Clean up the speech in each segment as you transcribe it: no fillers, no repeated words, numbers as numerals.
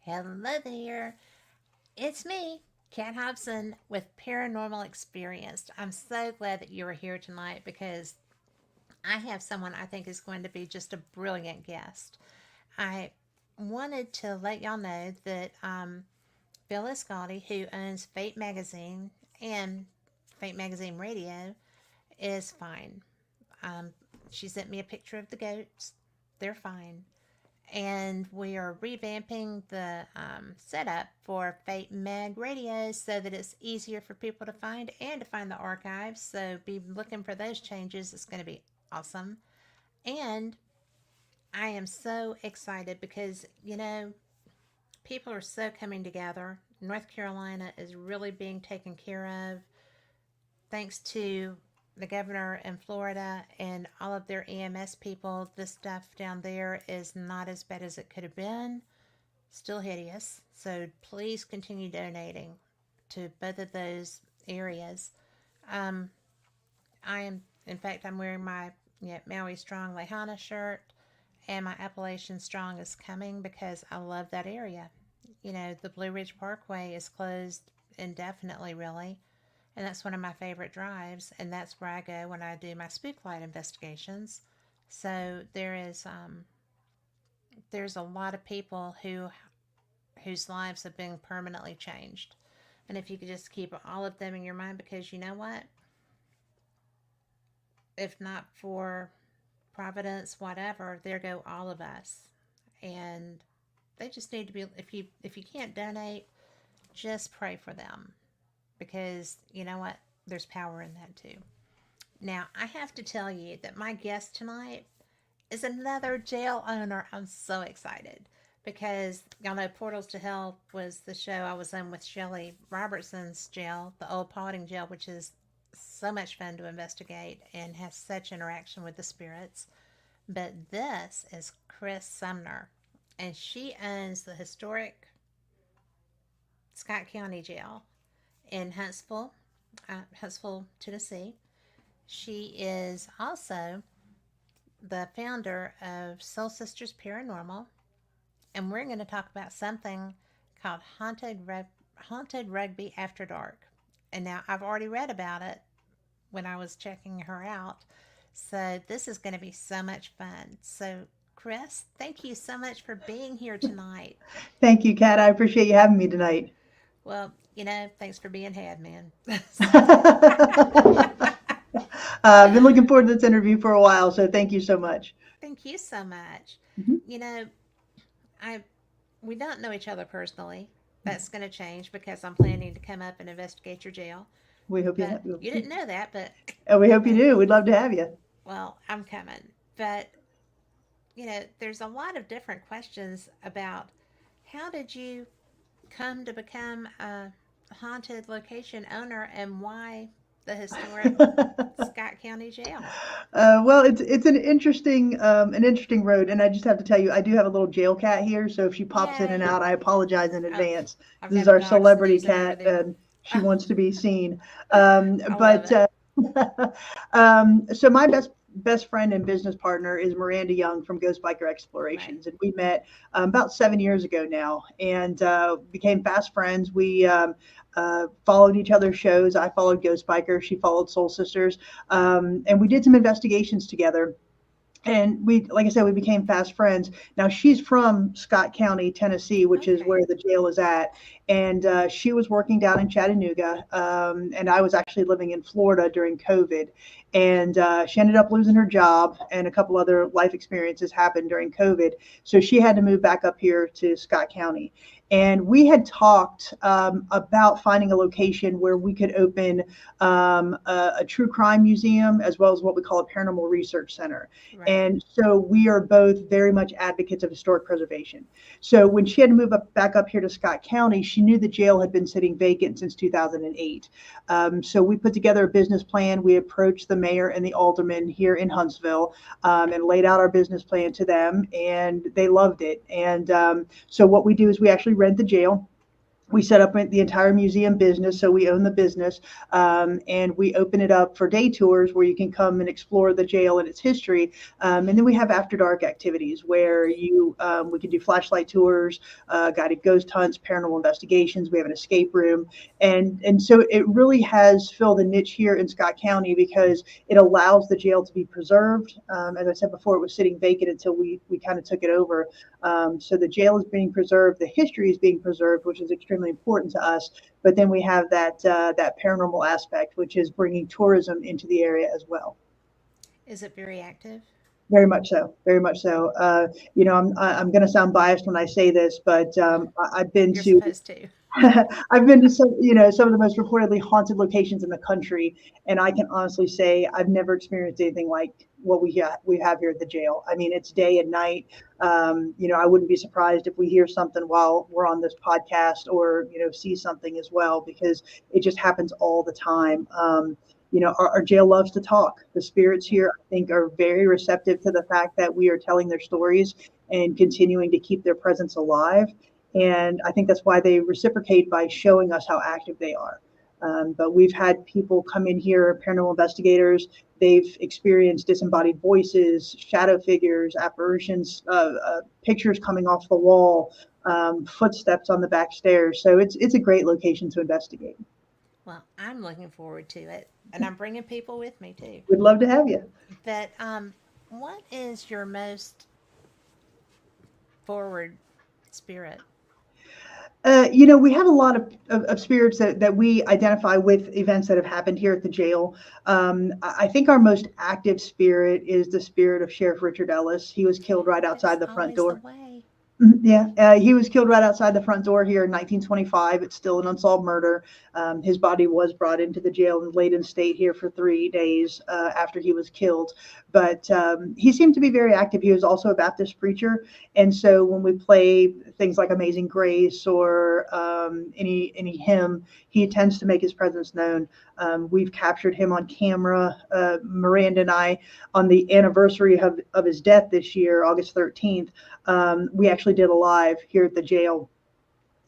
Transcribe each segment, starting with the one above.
Hello there. It's me, Kat Hobson with Paranormal Experience. I'm so glad that you are here tonight because I have someone I think is going to be just a brilliant guest. I wanted to let y'all know that Phyllis Gotti, who owns Fate Magazine and Fate Magazine Radio, is fine. Um, she sent me a picture of the goats. They're fine. And we are revamping the setup for Fate Mag Radio so that it's easier for people to find and to find the archives. So be looking for those changes. It's going to be awesome. And I am so excited because, people are so coming together. North Carolina is really being taken care of thanks to the governor in Florida and all of their EMS people. This stuff down there is not as bad as it could have been. Still hideous. So please continue donating to both of those areas. Um, I am, in fact, I'm wearing my Maui Strong Lehana shirt, and my Appalachian Strong is coming because I love that area. The Blue Ridge Parkway is closed indefinitely, really, and that's one of my favorite drives, and that's where I go when I do my spook light investigations. So there's a lot of people whose lives have been permanently changed. And if you could just keep all of them in your mind, because you know what? If not for Providence, whatever, there go all of us. And they just need to be, if you can't donate, just pray for them. Because you know what? There's power in that too. Now, I have to tell you that my guest tonight is another jail owner. I'm so excited because y'all know Portals to Hell was the show I was in with Shelley Robertson's jail, the old Paulding jail, which is so much fun to investigate and has such interaction with the spirits. But this is Kris Sumner, and she owns the historic Scott County Jail in Huntsville, Tennessee. She is also the founder of Soul Sisters Paranormal, and we're going to talk about something called haunted rugby after dark. And now I've already read about it when I was checking her out, so this is going to be so much fun. So, Kris, thank you so much for being here tonight. Thank you, Kat. I appreciate you having me tonight. Well, thanks for being had, man. I've been looking forward to this interview for a while, so thank you so much. Thank you so much. Mhm. You know, I we don't know each other personally. That's going to change because I'm planning to come up and investigate your jail. We hope you But have, you didn't know that, but we hope you uh, do. We'd love to have you. well, I'm coming. But there's a lot of different questions about how did you come to become a haunted location owner and why the historic Scott County Jail? Well, it's an interesting road, and I just have to tell you, I do have a little jail cat here, so if she pops in and Yay! out, I apologize in Oh, advance. I've This is got a our dog celebrity snoozing over cat, there. and she wants to be seen. Um, I love but it. so my best friend and business partner is Miranda Young from Ghost Biker Right. Explorations, and we met about 7 years ago now, and became fast friends. We followed each other's shows. I followed Ghost Biker, she followed Soul Sisters, and we did some investigations together, and we, like I said, we became fast friends. Now she's from Scott County, Tennessee, which is Okay. where the jail is at, and she was working down in Chattanooga, and I was actually living in Florida during COVID, and she ended up losing her job, and a couple other life experiences happened during COVID, so she had to move back up here to Scott County. And we had talked about finding a location where we could open a true crime museum as well as what we call a paranormal research center. Right. And so we are both very much advocates of historic preservation. So when she had to move back up here to Scott County, she knew the jail had been sitting vacant since 2008. So we put together a business plan. We approached the mayor and the alderman here in Huntsville, and laid out our business plan to them, and they loved it. And so what we do is we actually rent the jail. We set up the entire museum business, so we own the business, and we open it up for day tours where you can come and explore the jail and its history. And then we have after dark activities where we can do flashlight tours, guided ghost hunts, paranormal investigations. We have an escape room, and so it really has filled a niche here in Scott County because it allows the jail to be preserved. As I said before, it was sitting vacant until we kind of took it over. So the jail is being preserved, the history is being preserved, which is extremely important to us. But then we have that paranormal aspect, which is bringing tourism into the area as well. Is it very active? Very much so. Very much so. I'm going to sound biased when I say this, but I've been You're to supposed to. I've been to some of the most reportedly haunted locations in the country, and I can honestly say I've never experienced anything like what we have here at the jail. I mean, it's day and night. I wouldn't be surprised if we hear something while we're on this podcast, or see something as well, because it just happens all the time. Our jail loves to talk. The spirits here, I think, are very receptive to the fact that we are telling their stories and continuing to keep their presence alive. And I think that's why they reciprocate by showing us how active they are. But we've had people come in here, paranormal investigators. They've experienced disembodied voices, shadow figures, apparitions, pictures coming off the wall, footsteps on the back stairs. So it's a great location to investigate. Well, I'm looking forward to it, and I'm bringing people with me too. We'd love to have you. But what is your most forward spirit? We have a lot of spirits that we identify with events that have happened here at the jail. I think our most active spirit is the spirit of Sheriff Richard Ellis. He was killed right That's outside the front always the door. way. Yeah, he was killed right outside the front door here in 1925. It's still an unsolved murder. His body was brought into the jail and laid in state here for 3 days after he was killed. But he seemed to be very active. He was also a Baptist preacher, and so when we play things like Amazing Grace or any hymn, he tends to make his presence known. We've captured him on camera. Miranda and I, on the anniversary of his death this year, August 13th, we actually did a live here at the jail,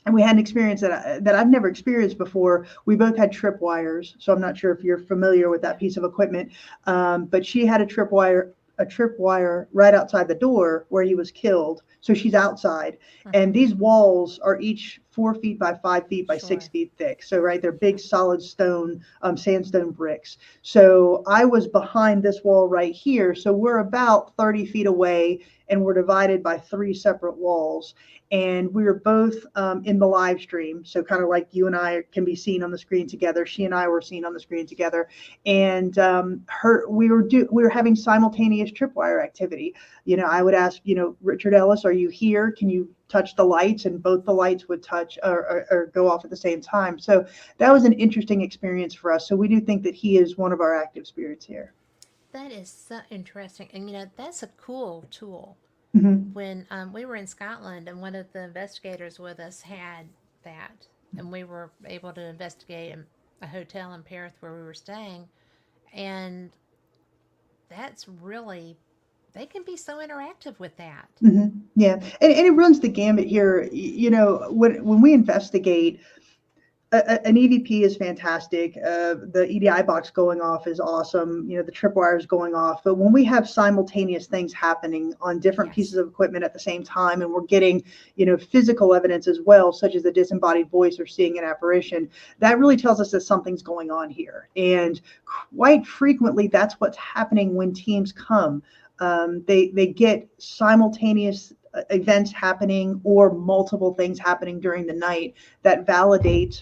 and we had an experience that I've never experienced before. We both had tripwires, so I'm not sure if you're familiar with that piece of equipment, but she had a tripwire right outside the door where he was killed. So she's outside, and these walls are each 4 feet by 5 feet by Sure. 6 feet thick. So right, they're big solid stone, sandstone bricks. So I was behind this wall right here. So we're about 30 feet away, and we're divided by 3 separate walls. And we were both in the live stream. So kind of like you and I can be seen on the screen together. She and I were seen on the screen together, and we were having simultaneous tripwire activity. I would ask, Richard Ellis, are you here? Can you touch the lights? And both the lights would touch or go off at the same time. So that was an interesting experience for us. So we do think that he is one of our active spirits here. That is so interesting. And that's a cool tool. Hmm. When we were in Scotland, and one of the investigators with us had that, and we were able to investigate a hotel in Perth where we were staying, and that's really, they can be so interactive with that. Hmm. Yeah, and it runs the gamut here. When we investigate, an EVP is fantastic. The EDI box going off is awesome. The tripwire is going off. But when we have simultaneous things happening on different pieces Yes. of equipment at the same time, and we're getting, physical evidence as well, such as the disembodied voice or seeing an apparition, that really tells us that something's going on here. And quite frequently, that's what's happening when teams come. They get simultaneous events happening or multiple things happening during the night that validates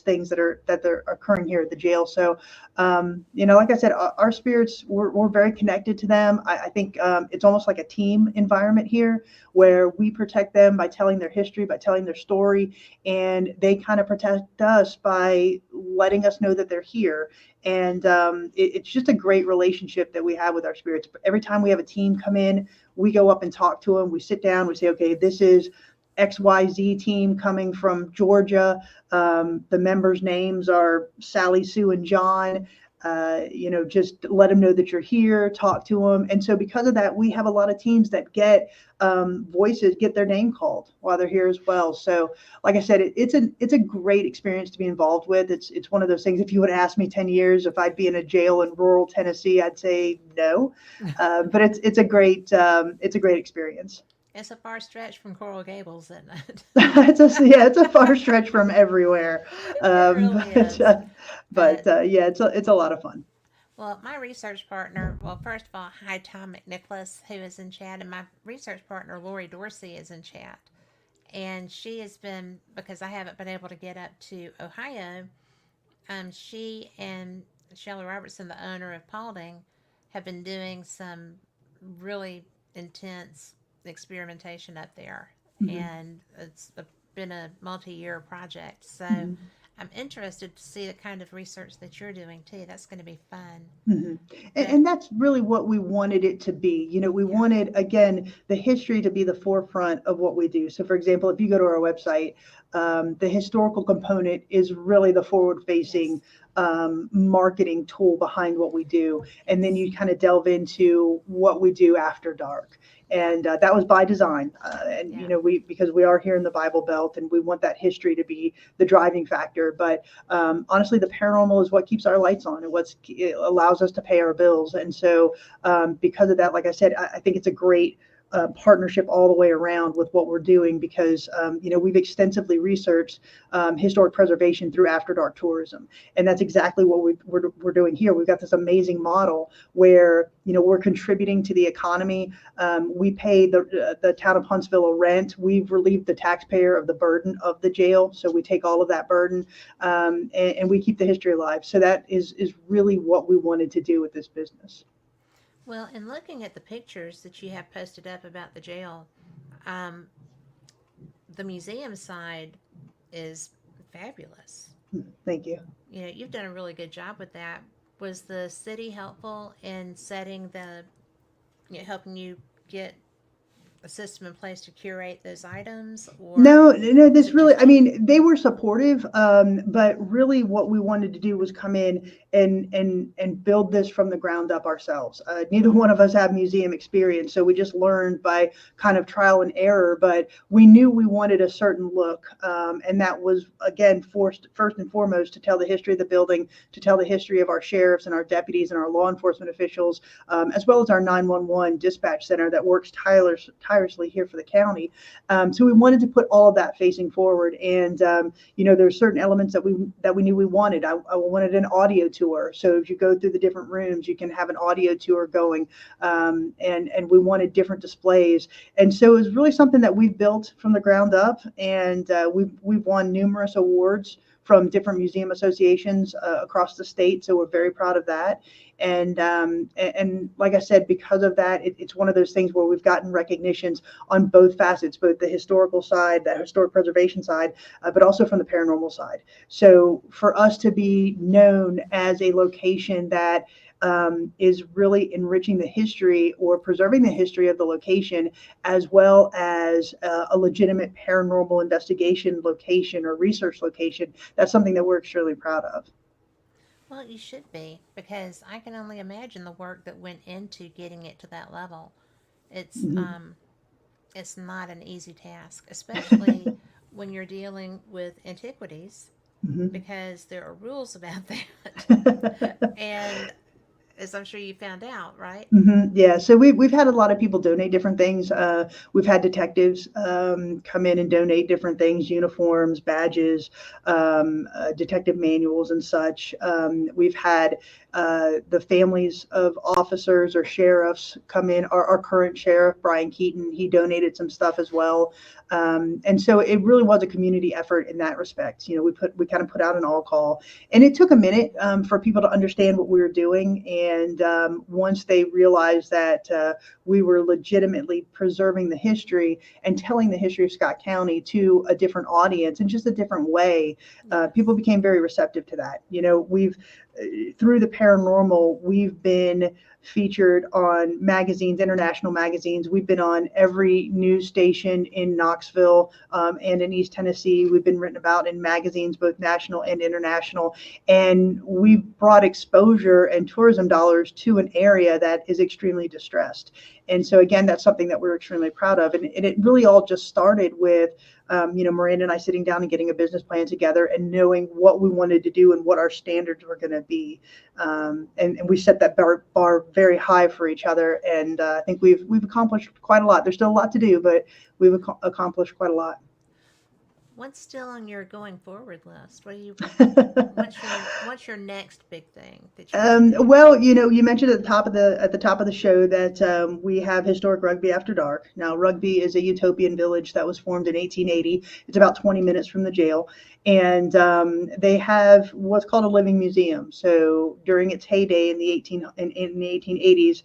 things that are occurring here at the jail. So like I said, our spirits, we're very connected to them. I think it's almost like a team environment here, where we protect them by telling their history, by telling their story, and they kind of protect us by letting us know that they're here. And it's just a great relationship that we have with our spirits. Every time we have a team come in, we go up and talk to them. We sit down, we say, okay, this is XYZ team coming from Georgia. The members' names are Sally, Sue, and John. just let them know that you're here, talk to them. And so because of that, we have a lot of teams that get get their name called while they're here as well. So like I said, it's a great experience to be involved with. It's one of those things. If you would ask me 10 years if I'd be in a jail in rural Tennessee, I'd say no. But it's a great experience. It's a far stretch from Coral Gables, isn't it? It's a far stretch from everywhere. It really is. Yeah, it's a lot of fun. Well, my research partner, well, first of all, hi, Tom McNicholas, who is in chat, and my research partner, Lori Dorsey, is in chat. And she has been, because I haven't been able to get up to Ohio, she and Shelley Robertson, the owner of Paulding, have been doing some really intense experimentation up there. Mm-hmm. And been a multi-year project. So mm-hmm. I'm interested to see the kind of research that you're doing too. That's going to be fun. Mm-hmm. And that's really what we wanted it to be. We wanted, again, the history to be the forefront of what we do. So for example, if you go to our website, the historical component is really the forward-facing marketing tool behind what we do. And then you kind of delve into what we do after dark. And that was by design. Because we are here in the Bible Belt and we want that history to be the driving factor. But honestly, the paranormal is what keeps our lights on and it allows us to pay our bills. And so because of that, like I said, I think it's a great partnership all the way around with what we're doing because, we've extensively researched historic preservation through After Dark tourism. And that's exactly what we're doing here. We've got this amazing model where, we're contributing to the economy. We pay the town of Huntsville a rent. We've relieved the taxpayer of the burden of the jail. So we take all of that burden and we keep the history alive. So that is really what we wanted to do with this business. Well, in looking at the pictures that you have posted up about the jail, the museum side is fabulous. Thank you. You've done a really good job with that. Was the city helpful in helping you get a system in place to curate those items? Or no, this really, they were supportive, but really what we wanted to do was come in and build this from the ground up ourselves. Neither one of us have museum experience, so we just learned by kind of trial and error, but we knew we wanted a certain look, and that was, again, first and foremost, to tell the history of the building, to tell the history of our sheriffs and our deputies and our law enforcement officials, as well as our 911 dispatch center that works tirelessly here for the county. So we wanted to put all of that facing forward. And, there's certain elements that we knew we wanted. I wanted an audio tour. So if you go through the different rooms, you can have an audio tour going. And we wanted different displays. And so it was really something that we've built from the ground up. And we've won numerous awards from different museum associations across the state. So we're very proud of that. And like I said, because of that, it's one of those things where we've gotten recognitions on both facets, both the historical side, the historic preservation side, but also from the paranormal side. So for us to be known as a location that is really enriching the history or preserving the history of the location, as well as a legitimate paranormal investigation location or research location, that's something that we're extremely proud of. Well, you should be, because I can only imagine the work that went into getting it to that level. It's it's not an easy task, especially when you're dealing with antiquities, because there are rules about that. And as I'm sure you found out, right? Yeah. So we've had a lot of people donate different things. We've had detectives come in and donate different things, uniforms, badges, detective manuals and such. We've had the families of officers or sheriffs come in. Our current sheriff, Brian Keaton, he donated some stuff as well. And so it really was a community effort in that respect. We kind of put out an all call, and it took a minute for people to understand what we were doing. And once they realized that we were legitimately preserving the history and telling the history of Scott County to a different audience in just a different way, people became very receptive to that. through the paranormal, we've been featured on magazines, international magazines. We've been on every news station in Knoxville and in East Tennessee. We've been written about in magazines, both national and international. And we've brought exposure and tourism dollars to an area that is extremely distressed. And so, again, that's something that we're extremely proud of. And it really all just started with Miranda and I sitting down and getting a business plan together and knowing what we wanted to do and what our standards were going to be. And we set that bar very high for each other. And I think we've accomplished quite a lot. There's still a lot to do, but we've accomplished quite a lot. What's still on your going forward list? What's your next big thing that you want to do? Well, you mentioned at the top of the show that we have historic rugby after dark. Now, rugby is a utopian village that was formed in 1880. It's about 20 minutes from the jail, and they have what's called a living museum. So during its heyday in the 1880s,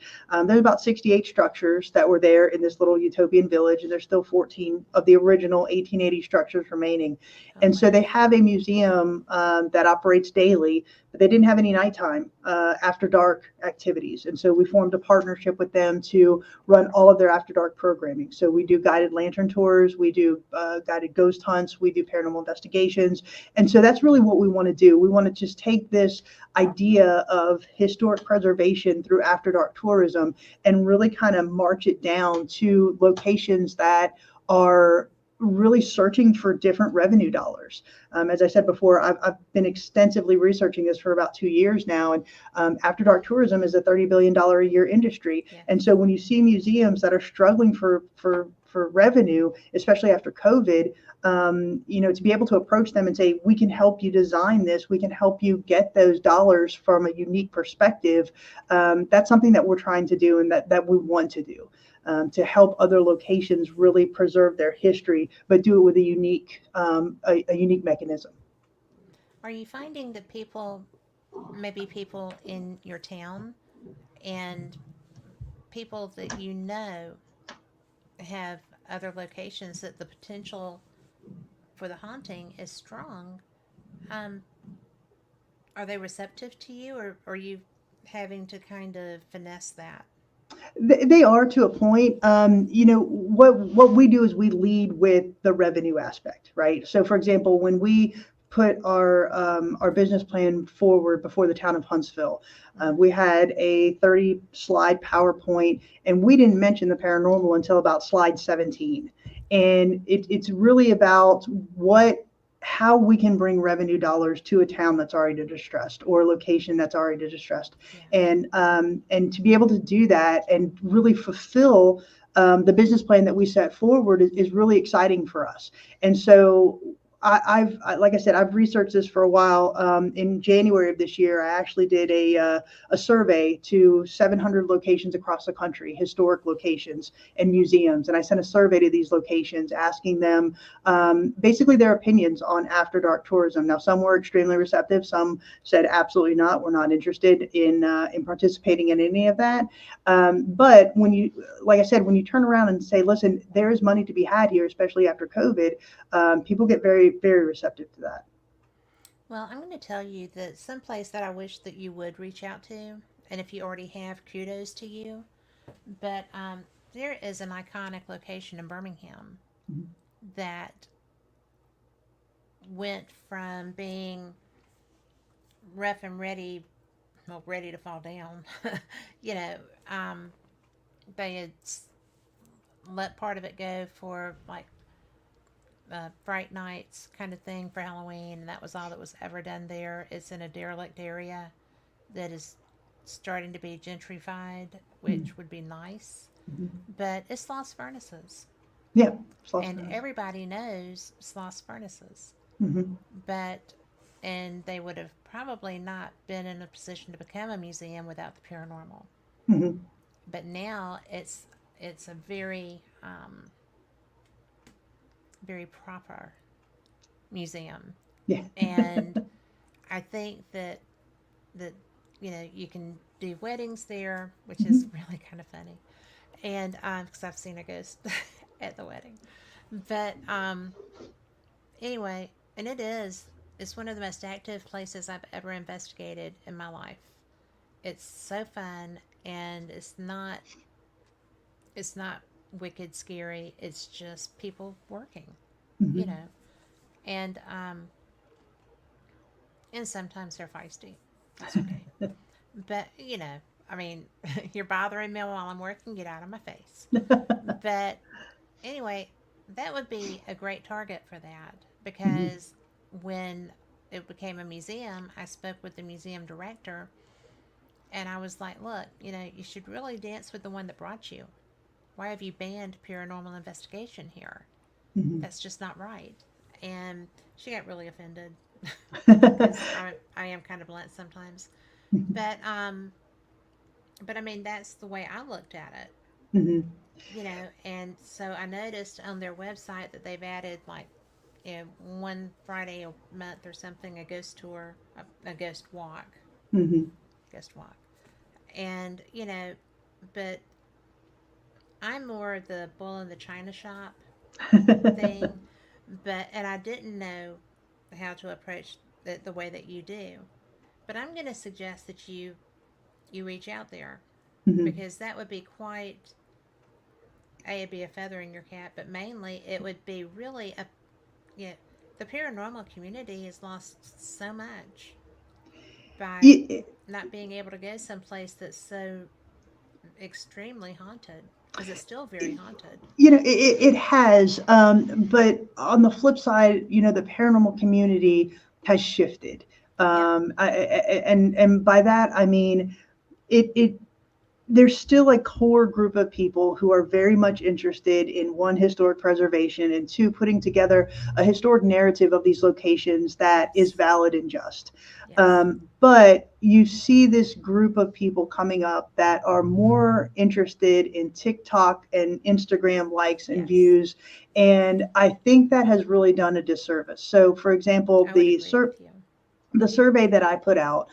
there's about 68 structures that were there in this little utopian village, and there's still 14 of the original 1880 structures remaining. Oh, And so wow. they have a museum that operates daily, but they didn't have any nighttime after dark activities. And so we formed a partnership with them to run all of their after dark programming. So we do guided lantern tours, we do guided ghost hunts, we do paranormal investigations. And so that's really what we want to do. We want to just take this idea of historic preservation through after dark tourism and really kind of march it down to locations that are really searching for different revenue dollars. As I said before, I've been extensively researching this for about 2 years now, and after dark tourism is a $30 billion a year industry. Yeah. And so when you see museums that are struggling for revenue, especially after COVID, to be able to approach them and say, we can help you design this, we can help you get those dollars from a unique perspective. That's something that we're trying to do and that we want to do. To help other locations really preserve their history, but do it with a unique mechanism. Are you finding that maybe people in your town and people that you know have other locations that the potential for the haunting is strong? Um, are they receptive to you, or are you having to kind of finesse that? They are to a point. What we do is we lead with the revenue aspect, right? So, for example, when we put our business plan forward before the town of Huntsville, we had a 30 slide PowerPoint, and we didn't mention the paranormal until about slide 17. And it's really about how we can bring revenue dollars to a town that's already distressed or a location that's already distressed. Yeah. And to be able to do that and really fulfill the business plan that we set forward is really exciting for us. And so like I said, I've researched this for a while. In January of this year, I actually did a survey to 700 locations across the country, historic locations and museums. And I sent a survey to these locations asking them basically their opinions on after dark tourism. Now, some were extremely receptive. Some said, absolutely not. We're not interested in participating in any of that. But like I said, when you turn around and say, listen, there is money to be had here, especially after COVID, people get very, very receptive to that. Well, I'm going to tell you that someplace that I wish that you would reach out to, and if you already have, kudos to you. But there is an iconic location in Birmingham Mhm. that went from being rough and ready, well, ready to fall down. you know, um, they had let part of it go for like Fright Nights kind of thing for Halloween, and that was all that was ever done there. It's in a derelict area that is starting to be gentrified, which would be nice, Mhm. but it's Lost Furnaces, Yeah. Sloth and furnace. everybody knows it's Lost Furnaces, Mhm. but and they would have probably not been in a position to become a museum without the paranormal. Mhm. But now it's a very proper museum, Yeah. and I think that you can do weddings there, which is Mhm. really kind of funny, and because I've seen a ghost at the wedding, but anyway, and it is. it's one of the most active places I've ever investigated in my life. It's so fun, and it's not wicked scary. It's just people working, you Hmm. know, and and sometimes they're feisty. That's okay. But I mean, you're bothering me while I'm working. Get out of my face. But anyway, that would be a great target for that Hmm. because when it became a museum, I spoke with the museum director and I was like, look, you should really dance with the one that brought you. Why have you banned paranormal investigation here? Hmm. That's just not right. And she got really offended Hmm. because I am kind of blunt sometimes. But I mean that's the way I looked at it. And so I noticed on their website that they've added like one Friday a month or something, a ghost tour, a Hmm. ghost walk, and but I'm more the bull in the china shop thing, but and I didn't know how to approach it the way that you do, but I'm going to suggest that you reach out there because that would be quite it'd be a feather in your cap, but mainly it would be really a yeah. The paranormal community has lost so much by Yeah, not being able to go someplace that's so extremely haunted because it's still very haunted. it has, but on the flip side, the paranormal community has shifted. Yep. And by that I mean it there's still a core group of people who are very much interested in one, historic preservation, and two, putting together a historic narrative of these locations that is Yes. valid and just. Yes. But you see this group of people coming up that are more interested in TikTok and Instagram likes and Yes. views. And I think that has really done a disservice. So, for example, I would agree with you. the survey that I put out,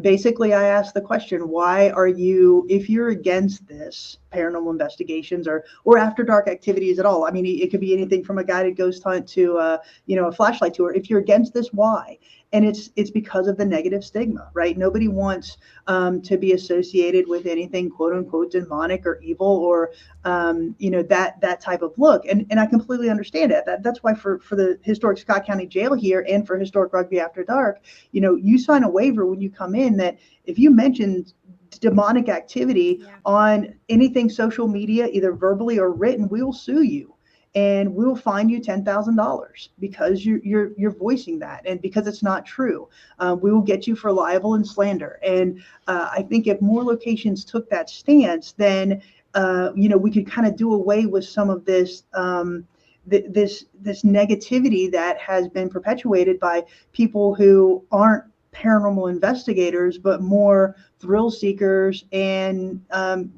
basically I asked the question, why are you, if you're against this paranormal investigations or after dark activities at all? I mean, it could be anything from a guided ghost hunt to a flashlight tour. If you're against this, why? And it's because of the negative stigma, right? Nobody wants to be associated with anything quote unquote demonic or evil or that type of look. And I completely understand it. That's why for the historic Scott County Jail here and for historic Rugby After Dark, you sign a waiver when you come in that if you mention demonic activity Yeah. on anything social media, either verbally or written, we will sue you and we will fine you $10,000 because you're voicing that and because it's not true. We will get you for libel and slander. And I think if more locations took that stance, then we could kind of do away with some of this this negativity that has been perpetuated by people who aren't paranormal investigators, but more thrill seekers and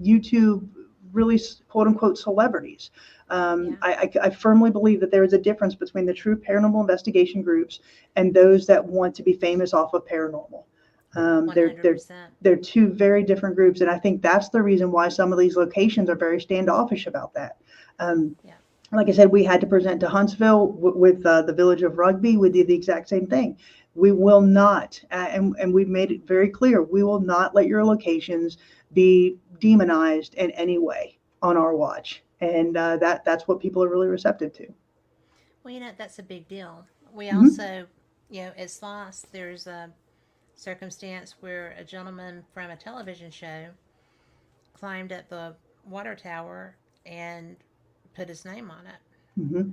YouTube really quote unquote celebrities. Yeah. I firmly believe that there is a difference between the true paranormal investigation groups and those that want to be famous off of paranormal. Um, they're they're 100%. they're two very different groups, and I think that's the reason why some of these locations are very standoffish about that. Um, Yeah. like I said, we had to present to Huntsville with the village of Rugby. We did the exact same thing. We will not, and we've made it very clear, we will not let your locations be demonized in any way on our watch. And that's what people are really receptive to. Well, that's a big deal. We Hmm. also, at Sloss, there's a circumstance where a gentleman from a television show climbed up the water tower and put his name on it. Hmm.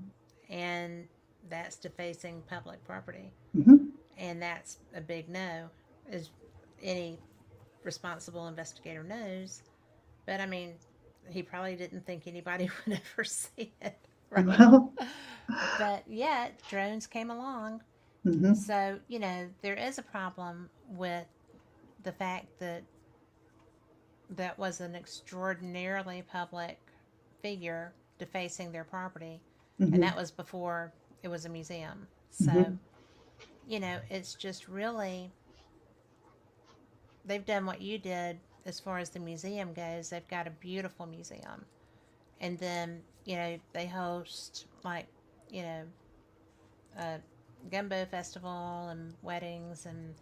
And that's defacing public property. Hmm. And that's a big no, as any responsible investigator knows. But I mean, he probably didn't think anybody would ever see it, right? Well, But yet, drones came along. hmm. So, there is a problem with the fact that that was an extraordinarily public figure defacing their property. And Hmm. that was before it was a museum. So, Hmm. it's just really, they've done what you did as far as the museum goes. They've got a beautiful museum. And then, they host like, you know, uh, gumbo festival and weddings, and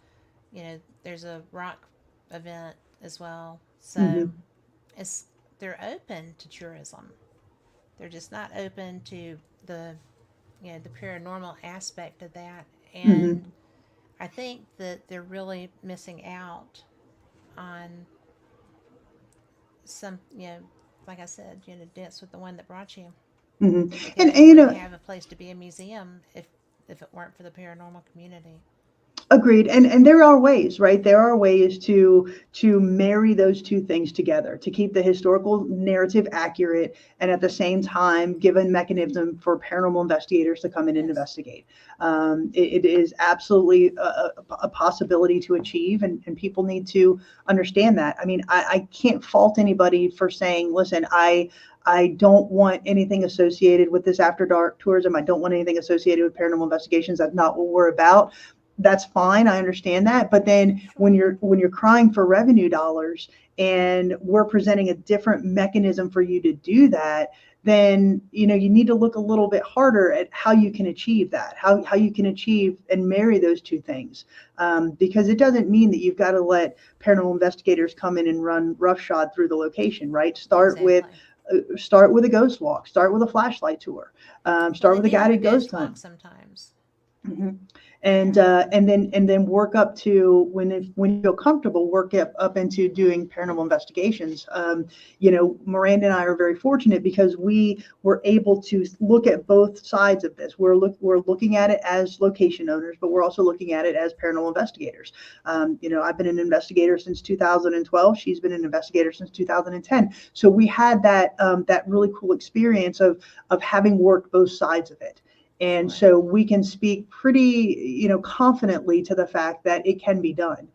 there's a rock event as well. So Hmm. it's they're open to tourism. They're just not open to the the paranormal aspect of that. And Hmm. I think that they're really missing out on some, like I said, dance with the one that brought you, Hmm. because you And wouldn't have a place to be a museum if it weren't for the paranormal community. agreed. And there are ways, right? There are ways to marry those two things together, to keep the historical narrative accurate and at the same time give a mechanism for paranormal investigators to come in and Yes. investigate. It is absolutely a possibility to achieve, and people need to understand that. I mean, I can't fault anybody for saying, listen, I don't want anything associated with this after dark tourism. I don't want anything associated with paranormal investigations. That's not what we're about. That's fine. I understand that. But then Sure. when you're crying for revenue dollars and we're presenting a different mechanism for you to do that, then you need to look a little bit harder at how you can achieve that, how you can achieve and marry those two things, because it doesn't mean that you've got to let paranormal investigators come in and run roughshod through the location, right? Exactly. Start with a ghost walk, start with a flashlight tour, Well, start they with a do have a guided ghost ghost hunt. walk sometimes. Mhm. Yeah. And then work up to when you feel comfortable, work up into doing paranormal investigations. Miranda and I are very fortunate because we were able to look at both sides of this. We're looking at it as location owners, but we're also looking at it as paranormal investigators. I've been an investigator since 2012. She's been an investigator since 2010. So we had that really cool experience of having worked both sides of it. And Sure. so we can speak pretty, confidently to the fact that it can be done.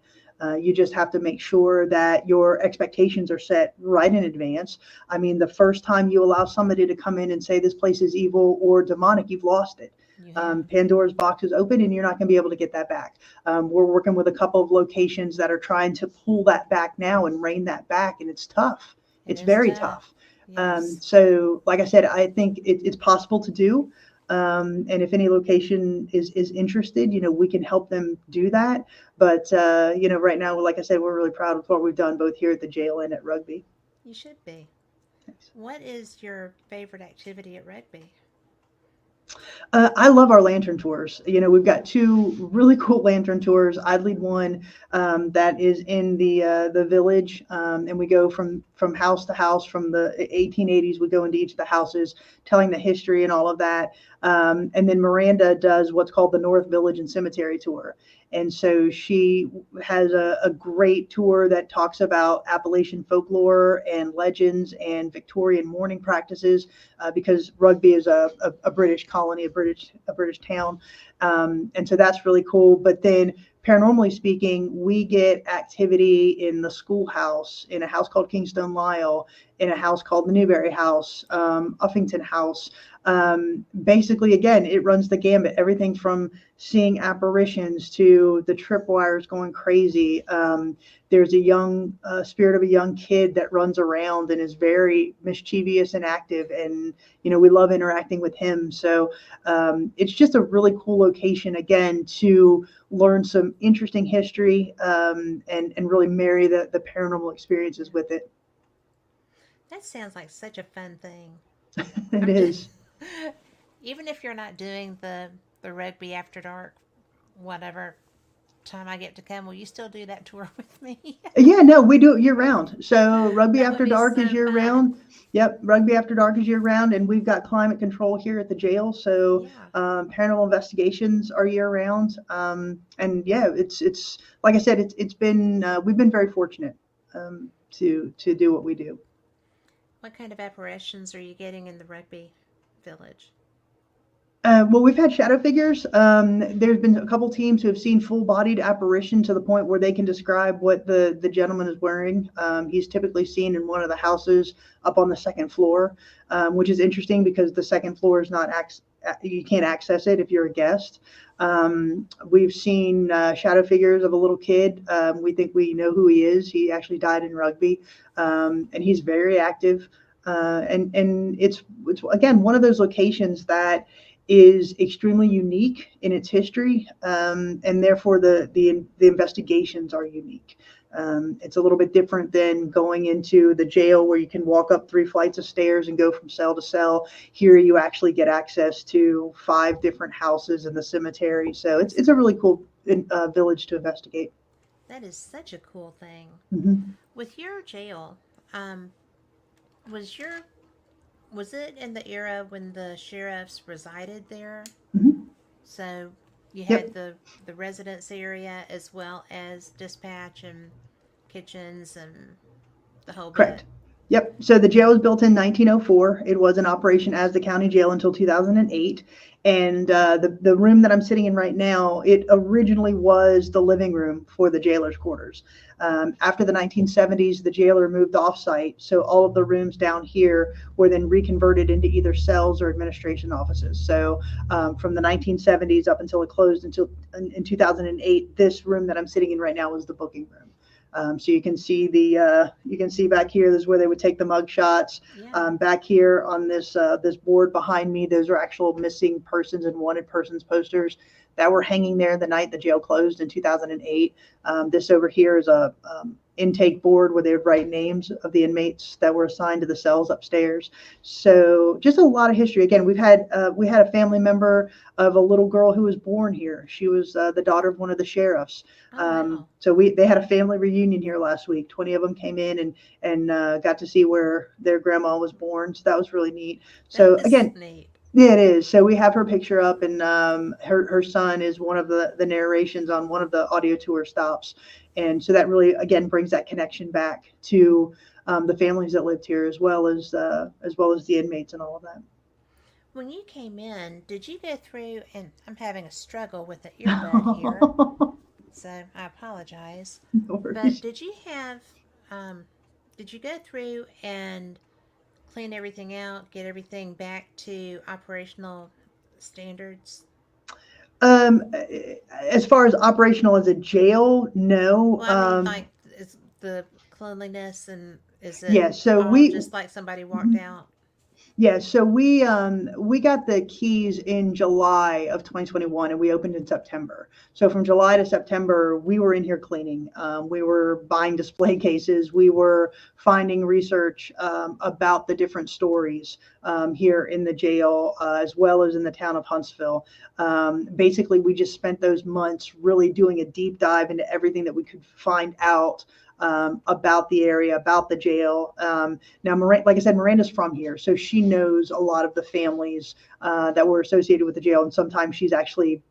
You just have to make sure that your expectations are set right in advance. I mean, the first time you allow somebody to come in and say this place is evil or demonic, you've lost it. You have. Pandora's box is open and you're not going to be able to get that back. We're working with a couple of locations that are trying to pull that back now and rein that back, and it's tough. It It's is very tough. tough. Yes. So, like I said, I think it's possible to do. And if any location is interested, we can help them do that. But right now, like I said, we're really proud of what we've done both here at the jail and at Rugby. You should be. Thanks. What is your favorite activity at rugby? I love our lantern tours. We've got two really cool lantern tours. I lead one that is in the village, and we go from house to house. From the 1880s, we go into each of the houses, telling the history and all of that. And then Miranda does what's called the North Village and Cemetery tour. And so she has a great tour that talks about Appalachian folklore and legends and Victorian mourning practices, because Rugby is a British colony, a British town, and so that's really cool. But then, paranormally speaking, we get activity in the schoolhouse, in a house called Kingstone Lisle, in a house called the Newberry House, Uffington House. Basically, again, it runs the gambit. Everything from seeing apparitions to the tripwires going crazy. There's a young spirit of a young kid that runs around and is very mischievous and active, and we love interacting with him. So it's just a really cool location, again, to learn some interesting history, and really marry the paranormal experiences with it. That sounds like such a fun thing. It I'm just is. even if you're not doing the rugby after dark, whatever time I get to come, will you still do that tour with me? Yeah, no, we do it year round. So Rugby That would After be Dark is so year fun. round. Yep, Rugby After Dark is year round, and we've got climate control here at the jail. So Yeah. paranormal investigations are year round. And yeah, it's like I said, it's been we've been very fortunate to do what we do. What kind of apparitions are you getting in the rugby village? Well, we've had shadow figures. There's been a couple teams who have seen full-bodied apparition to the point where they can describe what the gentleman is wearing. He's typically seen in one of the houses up on the second floor, which is interesting because the second floor is not you can't access it if you're a guest. We've seen shadow figures of a little kid. We think we know who he is. He actually died in rugby, and he's very active. And it's again one of those locations that is extremely unique in its history, and therefore the investigations are unique. It's a little bit different than going into the jail where you can walk up 3 flights of stairs and go from cell to cell. Here you actually get access to 5 different houses in the cemetery. So it's a really cool village to investigate. That is such a cool thing. Hmm. With your jail, um, was your was it in the era when the sheriffs resided there? Hmm. So you had Yep. the residence area as well as dispatch and kitchens and the whole bit. Correct. Yep. So the jail was built in 1904. It was in operation as the county jail until 2008. And the room that I'm sitting in right now, it originally was the living room for the jailer's quarters. After the 1970s, the jailer moved off-site, so all of the rooms down here were then reconverted into either cells or administration offices. So from the 1970s up until it closed until in 2008, this room that I'm sitting in right now was the booking room. So you can see back here. This is where they would take the mug shots. Yeah. Back here on this board behind me, those are actual missing persons and wanted persons posters that were hanging there the night the jail closed in 2008. This over here is a intake board where they would write names of the inmates that were assigned to the cells upstairs. So just a lot of history. Again, we had a family member of a little girl who was born here. She was the daughter of one of the sheriffs. Oh wow. So they had a family reunion here last week. 20 of them came in and got to see where their grandma was born. So that was really neat. So That is again, neat. yeah, it is. So we have her picture up, and her son is one of the narrations on one of the audio tour stops, and so that really again brings that connection back to the families that lived here, as well as the inmates and all of that. When you came in, did you go through? And I'm having a struggle with the earbud here, so I apologize. No But worries. um, did you go through and clean everything out, get everything back to operational standards? As far as operational as a jail, no. Well, I mean, like, is the cleanliness and is it Yeah, so all we just like somebody walked out? Yeah, so we got the keys in July of 2021, and we opened in September. So from July to September, we were in here cleaning. We were buying display cases. We were finding research about the different stories here in the jail, as well as in the town of Huntsville. Basically, we just spent those months really doing a deep dive into everything that we could find out about the area, about the jail. Now, like I said, Miranda's from here, so she knows a lot of the families that were associated with the jail, and sometimes she's actually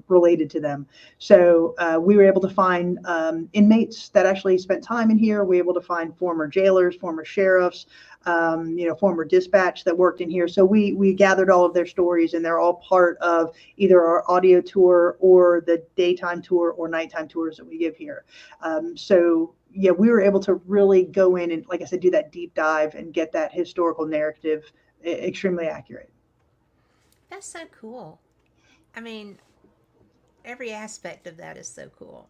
related to them. So we were able to find inmates that actually spent time in here. We were able to find former jailers, former sheriffs, former dispatch that worked in here. So we gathered all of their stories, and they're all part of either our audio tour or the daytime tour or nighttime tours that we give here. So yeah, we were able to really go in and, like I said, do that deep dive and get that historical narrative extremely accurate. That's so cool. I mean, every aspect of that is so cool.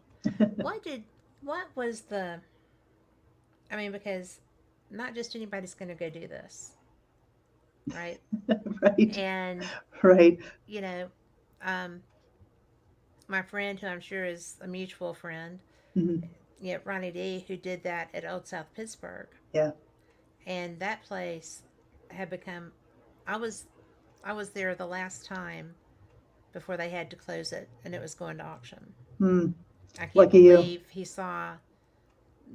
What did, what was the, I mean, because not just anybody's going to go do this, right? Right, And, right. you know, um, my friend, who I'm sure is a mutual friend, Hmm. yeah, Ronnie D, who did that at Old South Pittsburgh, Yeah. and that place had become. I was I was there the last time before they had to close it, and it was going to auction. Mm, I can't lucky you. believe he saw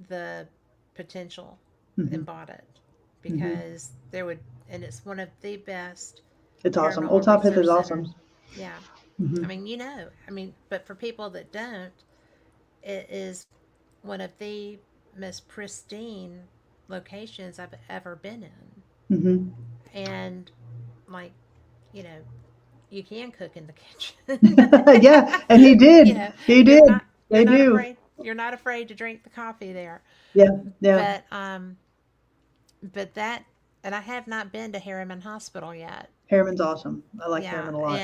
the potential and Hmm. bought it Hmm. because there would, and it's one of the best It's awesome. Old paranormal Top Hip research is centers. awesome. Yeah, Hmm. I mean, but for people that don't, it is one of the most pristine locations I've ever been in. Hmm. And, like, you know, you can cook in the kitchen. Yeah, and he you did. know, He you're did. not you're They not do. afraid you're not afraid to drink the coffee there. Yeah, yeah. But but that, and I have not been to Harriman Hospital yet. Harriman's awesome. I like Yeah, Harriman a lot.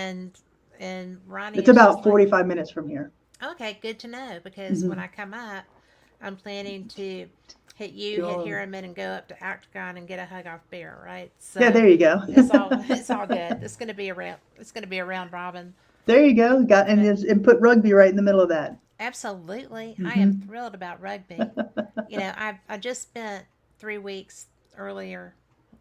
and Ronnie It's is about just like, 45 minutes from here. okay, good to know because when Hmm. I come up, I'm planning to. hit you, hit Go. Harriman, and go up to Octagon and get a hug off Bear, right? Yeah, So there you go. it's all good. It's gonna be a round robin. There you go. Got But and put rugby right in the middle of that. absolutely, I am Hmm. thrilled about rugby. I just spent 3 weeks earlier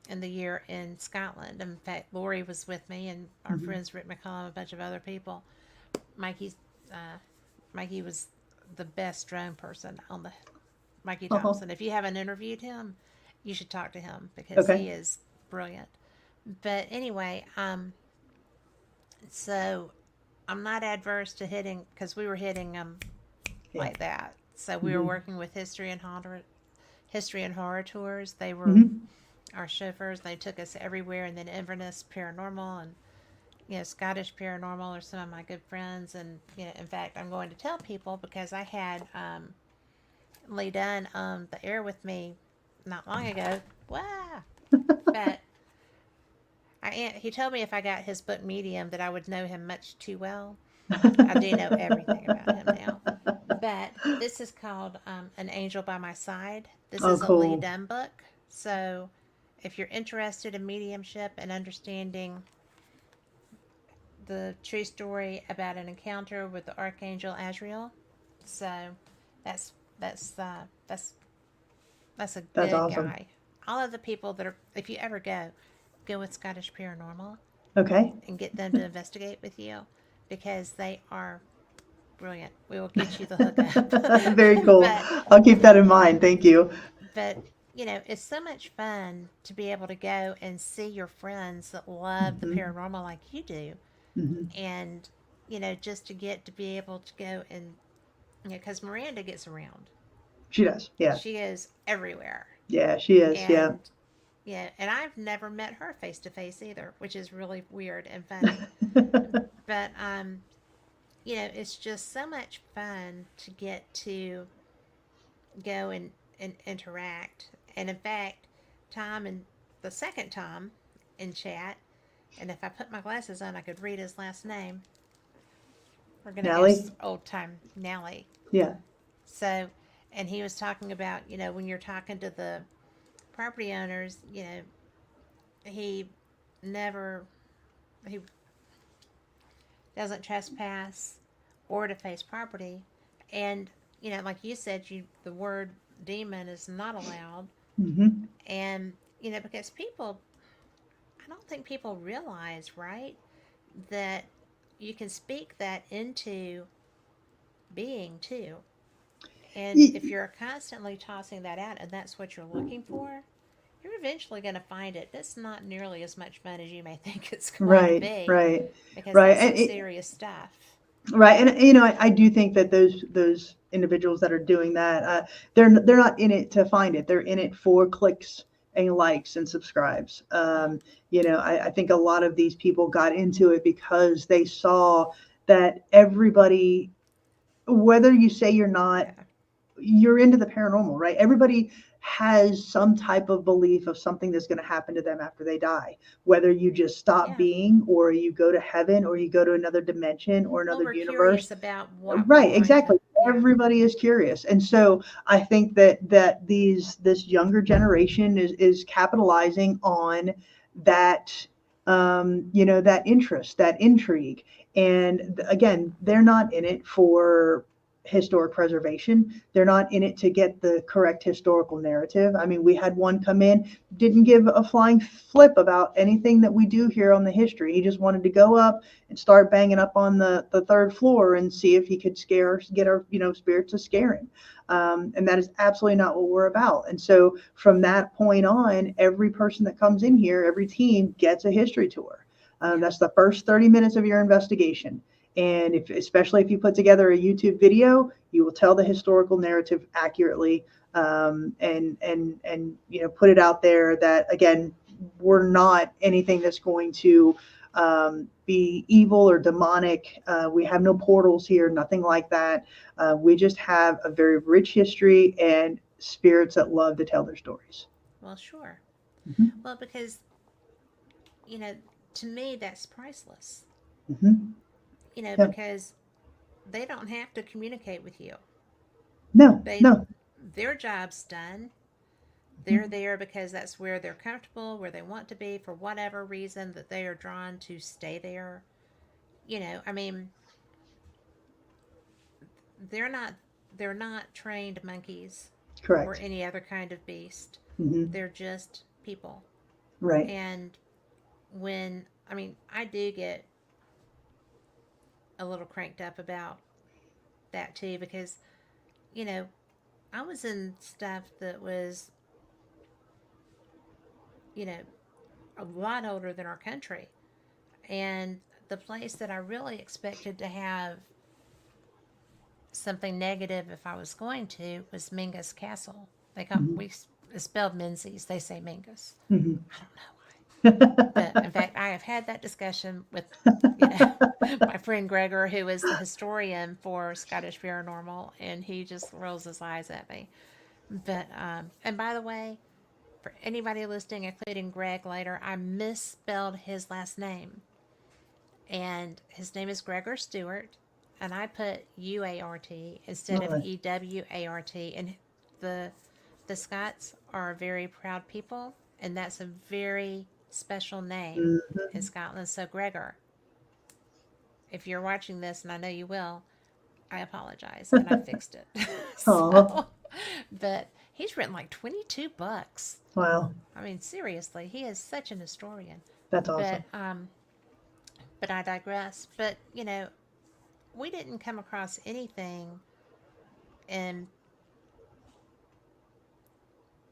in the year in Scotland. In fact, Lori was with me, and our Hmm. friends Rick McCollum, a bunch of other people. Mikey's uh, Mikey was the best drone person on the Mikey Oh, Thompson. If you haven't interviewed him, you should talk to him because okay. he is brilliant. But anyway, so I'm not adverse to hitting because we were hitting them Yeah. like that. So we were Hmm. working with history and horror tours. They were Hmm. our chauffeurs. They took us everywhere, and then Inverness Paranormal and Scottish Paranormal are some of my good friends. And in fact, I'm going to tell people because I had Lee Dunn on the air with me not long ago. Wow! But he told me if I got his book Medium that I would know him much too well. I do know everything about him now. But this is called An Angel by My Side. This Oh, is a Lee cool. Dunn book. So if you're interested in mediumship and understanding the true story about an encounter with the Archangel Azrael, so that's that's uh, that's that's a That's good awesome. guy. All of the people that are, if you ever go with Scottish Paranormal Okay. and get them to investigate with you because they are brilliant. We will get you the hookup. Very cool. but I'll keep that in mind. Thank you. but it's so much fun to be able to go and see your friends that love the Hmm. paranormal like you do, Hmm. and just to get to be able to go and because Miranda gets around, She does. Yeah. she goes everywhere, Yeah, she is. Yeah. and and I've never met her face to face either, which is really weird and funny. But it's just so much fun to get to go and interact. And in fact, Tom and the second Tom in chat, and if I put my glasses on, I could read his last name. We're gonna go Nally? old time Nelly. Yeah. So, and he was talking about when you're talking to the property owners, he never he doesn't trespass or deface property, and like you said, the word demon is not allowed, Hmm. and because people, I don't think people realize, right, that you can speak that into being too. And if you're constantly tossing that out and that's what you're looking for, you're eventually going to find it. It's not nearly as much fun as you may think it's going to Right, be right, because right. that's some serious stuff. Right, and I do think that those individuals that are doing that, they're not in it to find it. They're in it for clicks and likes and subscribes. I think a lot of these people got into it because they saw that everybody, whether you say you're not, Yeah. you're into the paranormal, right? Everybody has some type of belief of something that's going to happen to them after they die, whether you just stop Yeah. being, or you go to heaven, or you go to another dimension or Well, another we're universe. curious about what we're Right, going to, exactly. yeah. Everybody is curious. And so I think that this younger generation is capitalizing on that, that interest, that intrigue. And again, they're not in it for historic preservation. They're not in it to get the correct historical narrative. I mean, we had one come in, didn't give a flying flip about anything that we do here on the history. He just wanted to go up and start banging up on the third floor and see if he could get our spirits to scare him. And that is absolutely not what we're about. And so from that point on, every person that comes in here, every team gets a history tour. Yeah. That's the first 30 minutes of your investigation. And especially if you put together a YouTube video, you will tell the historical narrative accurately, and put it out there that, again, we're not anything that's going to be evil or demonic. We have no portals here, nothing like that. We just have a very rich history and spirits that love to tell their stories. Well, sure. Hmm. Well, because, you know, to me, that's priceless. Hmm. Yeah. Because they don't have to communicate with you. No, They no. their job's done. They're there because that's where they're comfortable, where they want to be for whatever reason that they are drawn to stay there. I mean, they're not they're not trained monkeys or Correct. any other kind of beast. Hmm. They're just people. Right. And I do get a little cranked up about that too because, you know, I was in stuff that was, you know, a lot older than our country. And the place that I really expected to have something negative if I was going to was Mingus Castle. Hmm. We spelled Menzies. They say Mingus. Hmm. I don't know why, but in fact, I have had that discussion with you know my friend Gregor, who is the historian for Scottish Paranormal, and he just rolls his eyes at me. But and by the way, for anybody listening, including Greg later, I misspelled his last name, and his name is Gregor Stewart, and I put UART instead of Oh, EWART, and the the Scots are a very proud people, and that's a very special name mhm. in Scotland. So Gregor, if you're watching this, and I know you will, I apologize, and I fixed it. Aw, So, but he's written like 22 books. wow, I mean, seriously, he is such an historian. that's But awesome. but I digress. But we didn't come across anything in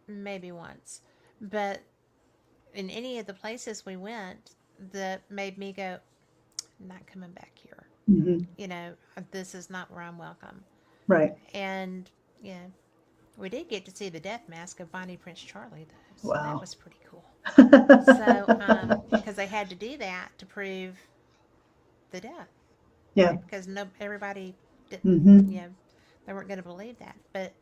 maybe once, but in any of the places we went that made me go, I'm not coming back here. Hmm. This is not where I'm welcome. Right. And, you know, we did get to see the death mask of Bonnie Prince Charlie, though, so that Wow. was pretty cool. So, because they had to do that to prove the death, Yeah. right? Because no, everybody didn't, Hmm. they weren't going to believe that.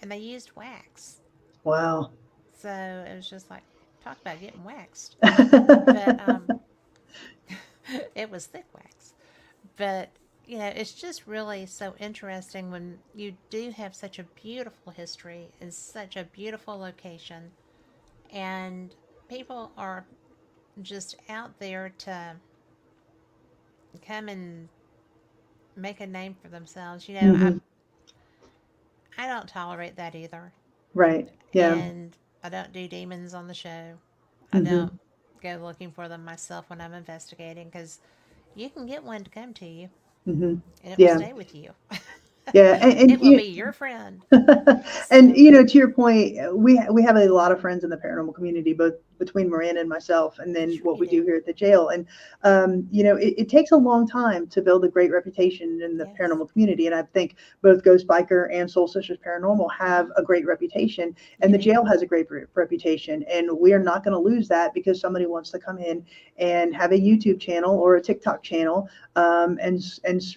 And they used wax. Wow. So it was just like, talk about getting waxed. But it was thick wax. But, it's just really so interesting when you do have such a beautiful history and such a beautiful location, and people are just out there to come and make a name for themselves. Hmm. I don't tolerate that either. Right. Yeah. And I don't do demons on the show. I don't Hmm. go looking for them myself when I'm investigating because you can get one to come to you Hmm. and it will Yeah. stay with you. Yeah. It will be your friend. And So, to your point, we have a lot of friends in the paranormal community, both between Miranda and myself, and then sure what you we do. do here at the jail. And it takes a long time to build a great reputation in the Yes. paranormal community. And I think both Ghost Biker and Soul Sisters Paranormal have Mm-hmm. a great reputation, You and the do. jail has a great reputation. And we are not going to lose that because somebody wants to come in and have a YouTube channel or a TikTok channel, and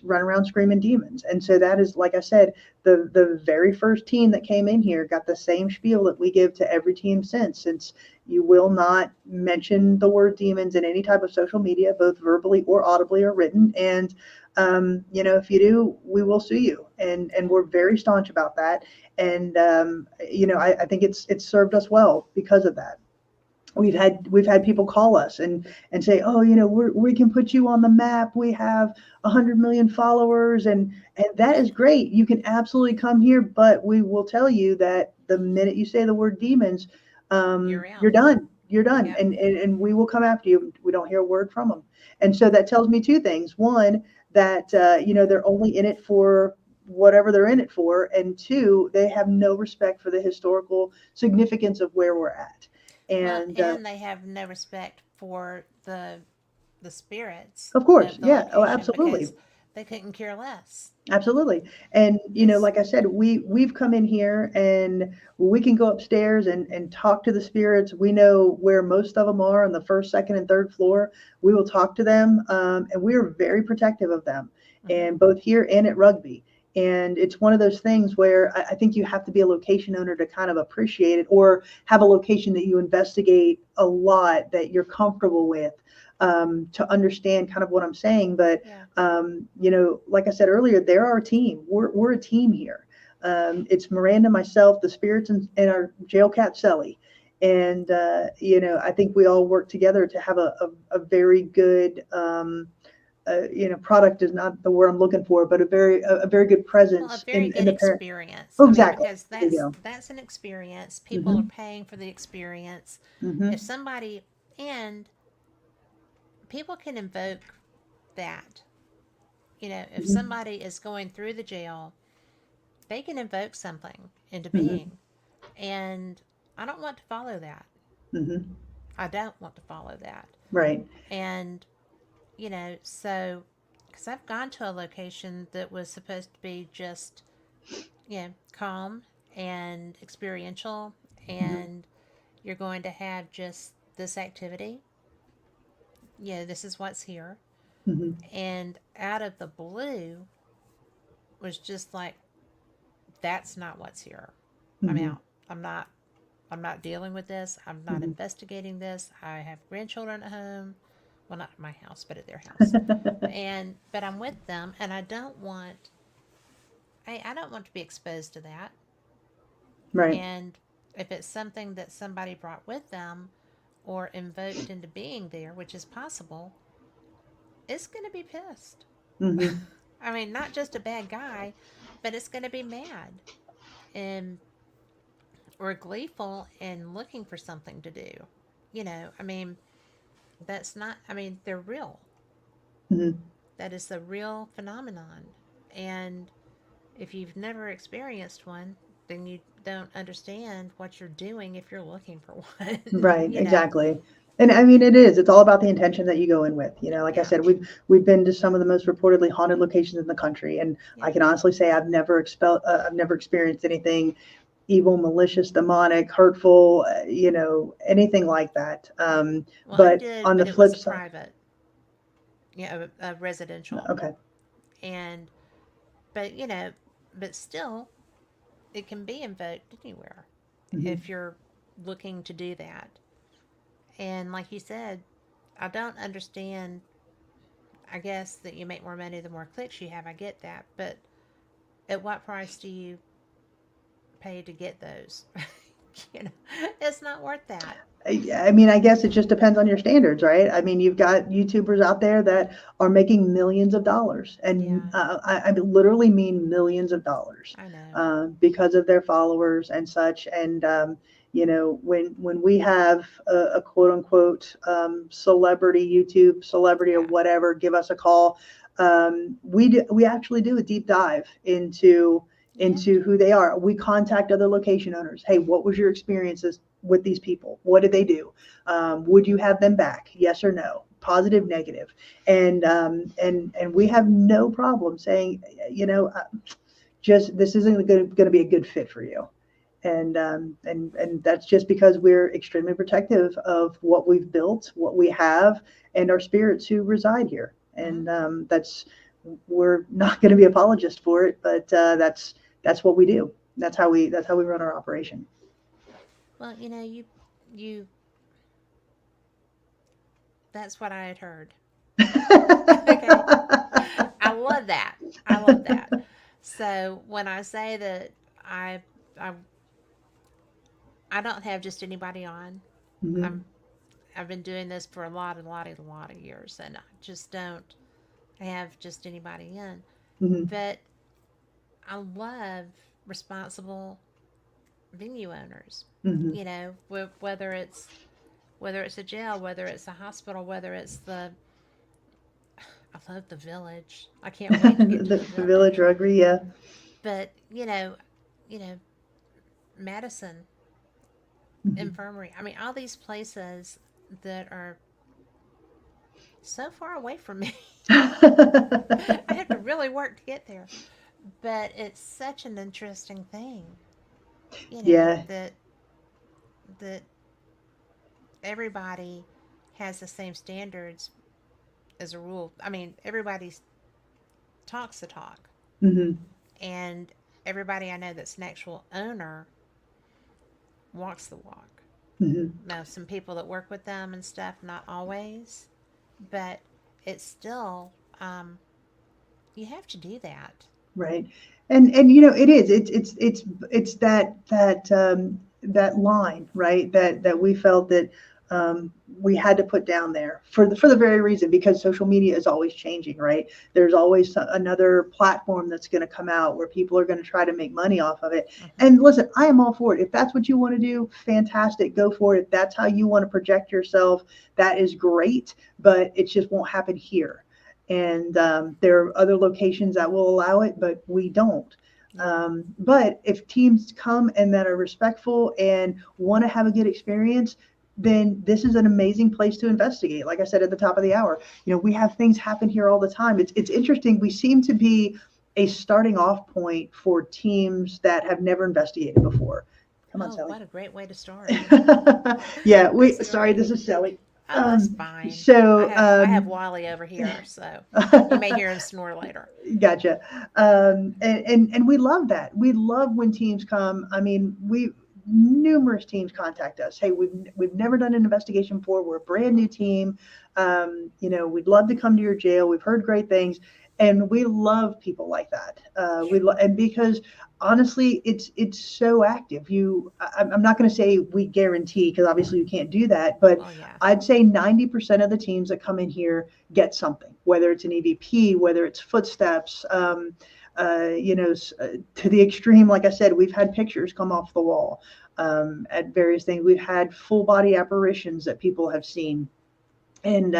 run around screaming demons. And so that is, like I said, the very first team that came in here got the same spiel that we give to every team since you will not mention the word demons in any type of social media, both verbally or audibly or written. And if you do, we will sue you. And Yeah. we're very staunch about that. And I think it's served us well because of that. We've had people call us and say, oh, we can put you on the map. We have 100 million followers, and that is great. You can absolutely come here, but we will tell you that the minute you say the word demons, You're out. you're done. You're done, Yep. and we will come after you. We don't hear a word from them, and so that tells me two things. One, that they're only in it for whatever they're in it for, and two, they have no respect for the historical significance of where we're at. Well, And and they have no respect for the spirits of course, of the yeah, oh, location absolutely, because they couldn't care less. absolutely. And It's like I said, we've come in here and we can go upstairs and talk to the spirits. We know where most of them are on the first, second, and third floor. We will talk to them, and we are very protective of them, mm-hmm. and both here and at Rugby. And it's one of those things where I think you have to be a location owner to kind of appreciate it, or have a location that you investigate a lot that you're comfortable with, to understand kind of what I'm saying. But Yeah. like I said earlier, they're our team. We're a team here. It's Miranda, myself, the spirits, and our jail cat Sally. And I think we all work together to have a very good product is not the word I'm looking for, but a very good Well, a presence very in good the parent. experience. Oh, I mean, exactly. because There you that's an experience. go. People are paying for the experience. Hmm. If somebody and people can invoke that. If Hmm. somebody is going through the jail, they can invoke something into Hmm. being. And I don't want to follow that. Hmm. I don't want to follow that. Right. And, so, because I've gone to a location that was supposed to be just, calm and experiential, Hmm. and you're going to have just this activity. This is what's here. Hmm. And out of the blue was just like, that's not what's here. I'm Hmm. out. I'm not dealing with this. I'm not Hmm. investigating this. I have grandchildren at home. Well, not at my house, but at their house. But I'm with them, and I don't want to be exposed to that. Right. And if it's something that somebody brought with them or invoked into being there, which is possible, it's going to be pissed. Hmm. I mean, not just a bad guy, but it's going to be mad and or gleeful and looking for something to do. I mean, that's not, I mean, they're real. Hmm. That is a real phenomenon. And if you've never experienced one, then you don't understand what you're doing if you're looking for one, Right. Exactly. And I mean, it is. It's all about the intention that you go in with. Like I Yeah, said, we've been to some of the most reportedly haunted locations in the country, and yeah. I can honestly say I've never experienced anything evil, malicious, demonic, hurtful, anything like that. Well, I But did, on but the it was flip a side, private, a residential. okay. And, but, but still, it can be invoked anywhere Hmm. if you're looking to do that. And like you said, I don't understand. I guess that you make more money the more clicks you have. I get that. But at what price do you pay to get those? you know, it's not worth that. I mean, I guess it just depends on your standards, right? I mean, you've got YouTubers out there that are making millions of dollars, and Yeah, I literally mean millions of dollars I know. because of their followers and such. And when we have a quote unquote celebrity, YouTube celebrity or Yeah. whatever, give us a call. We actually do a deep dive You have into to. who they are. We contact other location owners. Hey, what was your experiences with these people? What did they do? Would you have them back? Yes or no? Positive, negative, and we have no problem saying, just this isn't going to be a good fit for you. And that's just because we're extremely protective of what we've built, what we have, and our spirits who reside here. Mm-hmm. And we're not going to be apologists for it, but that's what we do. That's how we run our operation. Well, you. That's what I had heard. Okay. I love that. I love that. So when I say that I I don't have just anybody on. Hmm. I'm I've been doing this for a lot of years, and I just don't have just anybody in. Hmm. But I love responsible venue owners. Hmm. Whether it's a jail, whether it's a hospital, whether it's the I love the village. I can't wait to get to the The village village. ruggery, yeah. But you know, Madison Hmm. Infirmary. I mean, all these places that are so far away from me. I have to really work to get there. But it's such an interesting thing, Yeah. that everybody has the same standards as a rule. I mean, everybody talks the talk, Hmm. and everybody I know that's an actual owner walks the walk. Hmm. Now, some people that work with them and stuff, not always, but it's still, you have to do that. Right. And you know, it is. It's that line, right? That we felt that we had to put down there for the very reason, because social media is always changing, right? There's always another platform that's going to come out where people are going to try to make money off of it. Hmm. And listen, I am all for it. If that's what you want to do, fantastic, go for it. If that's how you want to project yourself, that is great. But it just won't happen here. And there are other locations that will allow it, but we don't. Yeah. But if teams come and that are respectful and want to have a good experience, then this is an amazing place to investigate. Like I said at the top of the hour, you know, we have things happen here all the time. It's interesting. We seem to be a starting off point for teams that have never investigated before. Come on, Oh, Sally. what a great way to start. Yeah, That's sorry, great. this is Sally. Oh, that's Um, fine. so, I have Wally over here, so you may hear him snore later. Gotcha. And we love that. We love when teams come. I mean, we numerous teams contact us. Hey, we've never done an investigation before. We're a brand new team. You know, we'd love to come to your jail. We've heard great things, and we love people like that. And because honestly, it's so active. I'm not going to say we guarantee, because obviously you can't do that, but Well, yeah. I'd say 90% of the teams that come in here get something, whether it's an EVP, whether it's footsteps, you know, to the extreme. Like I said, we've had pictures come off the wall at various things. We've had full body apparitions that people have seen, and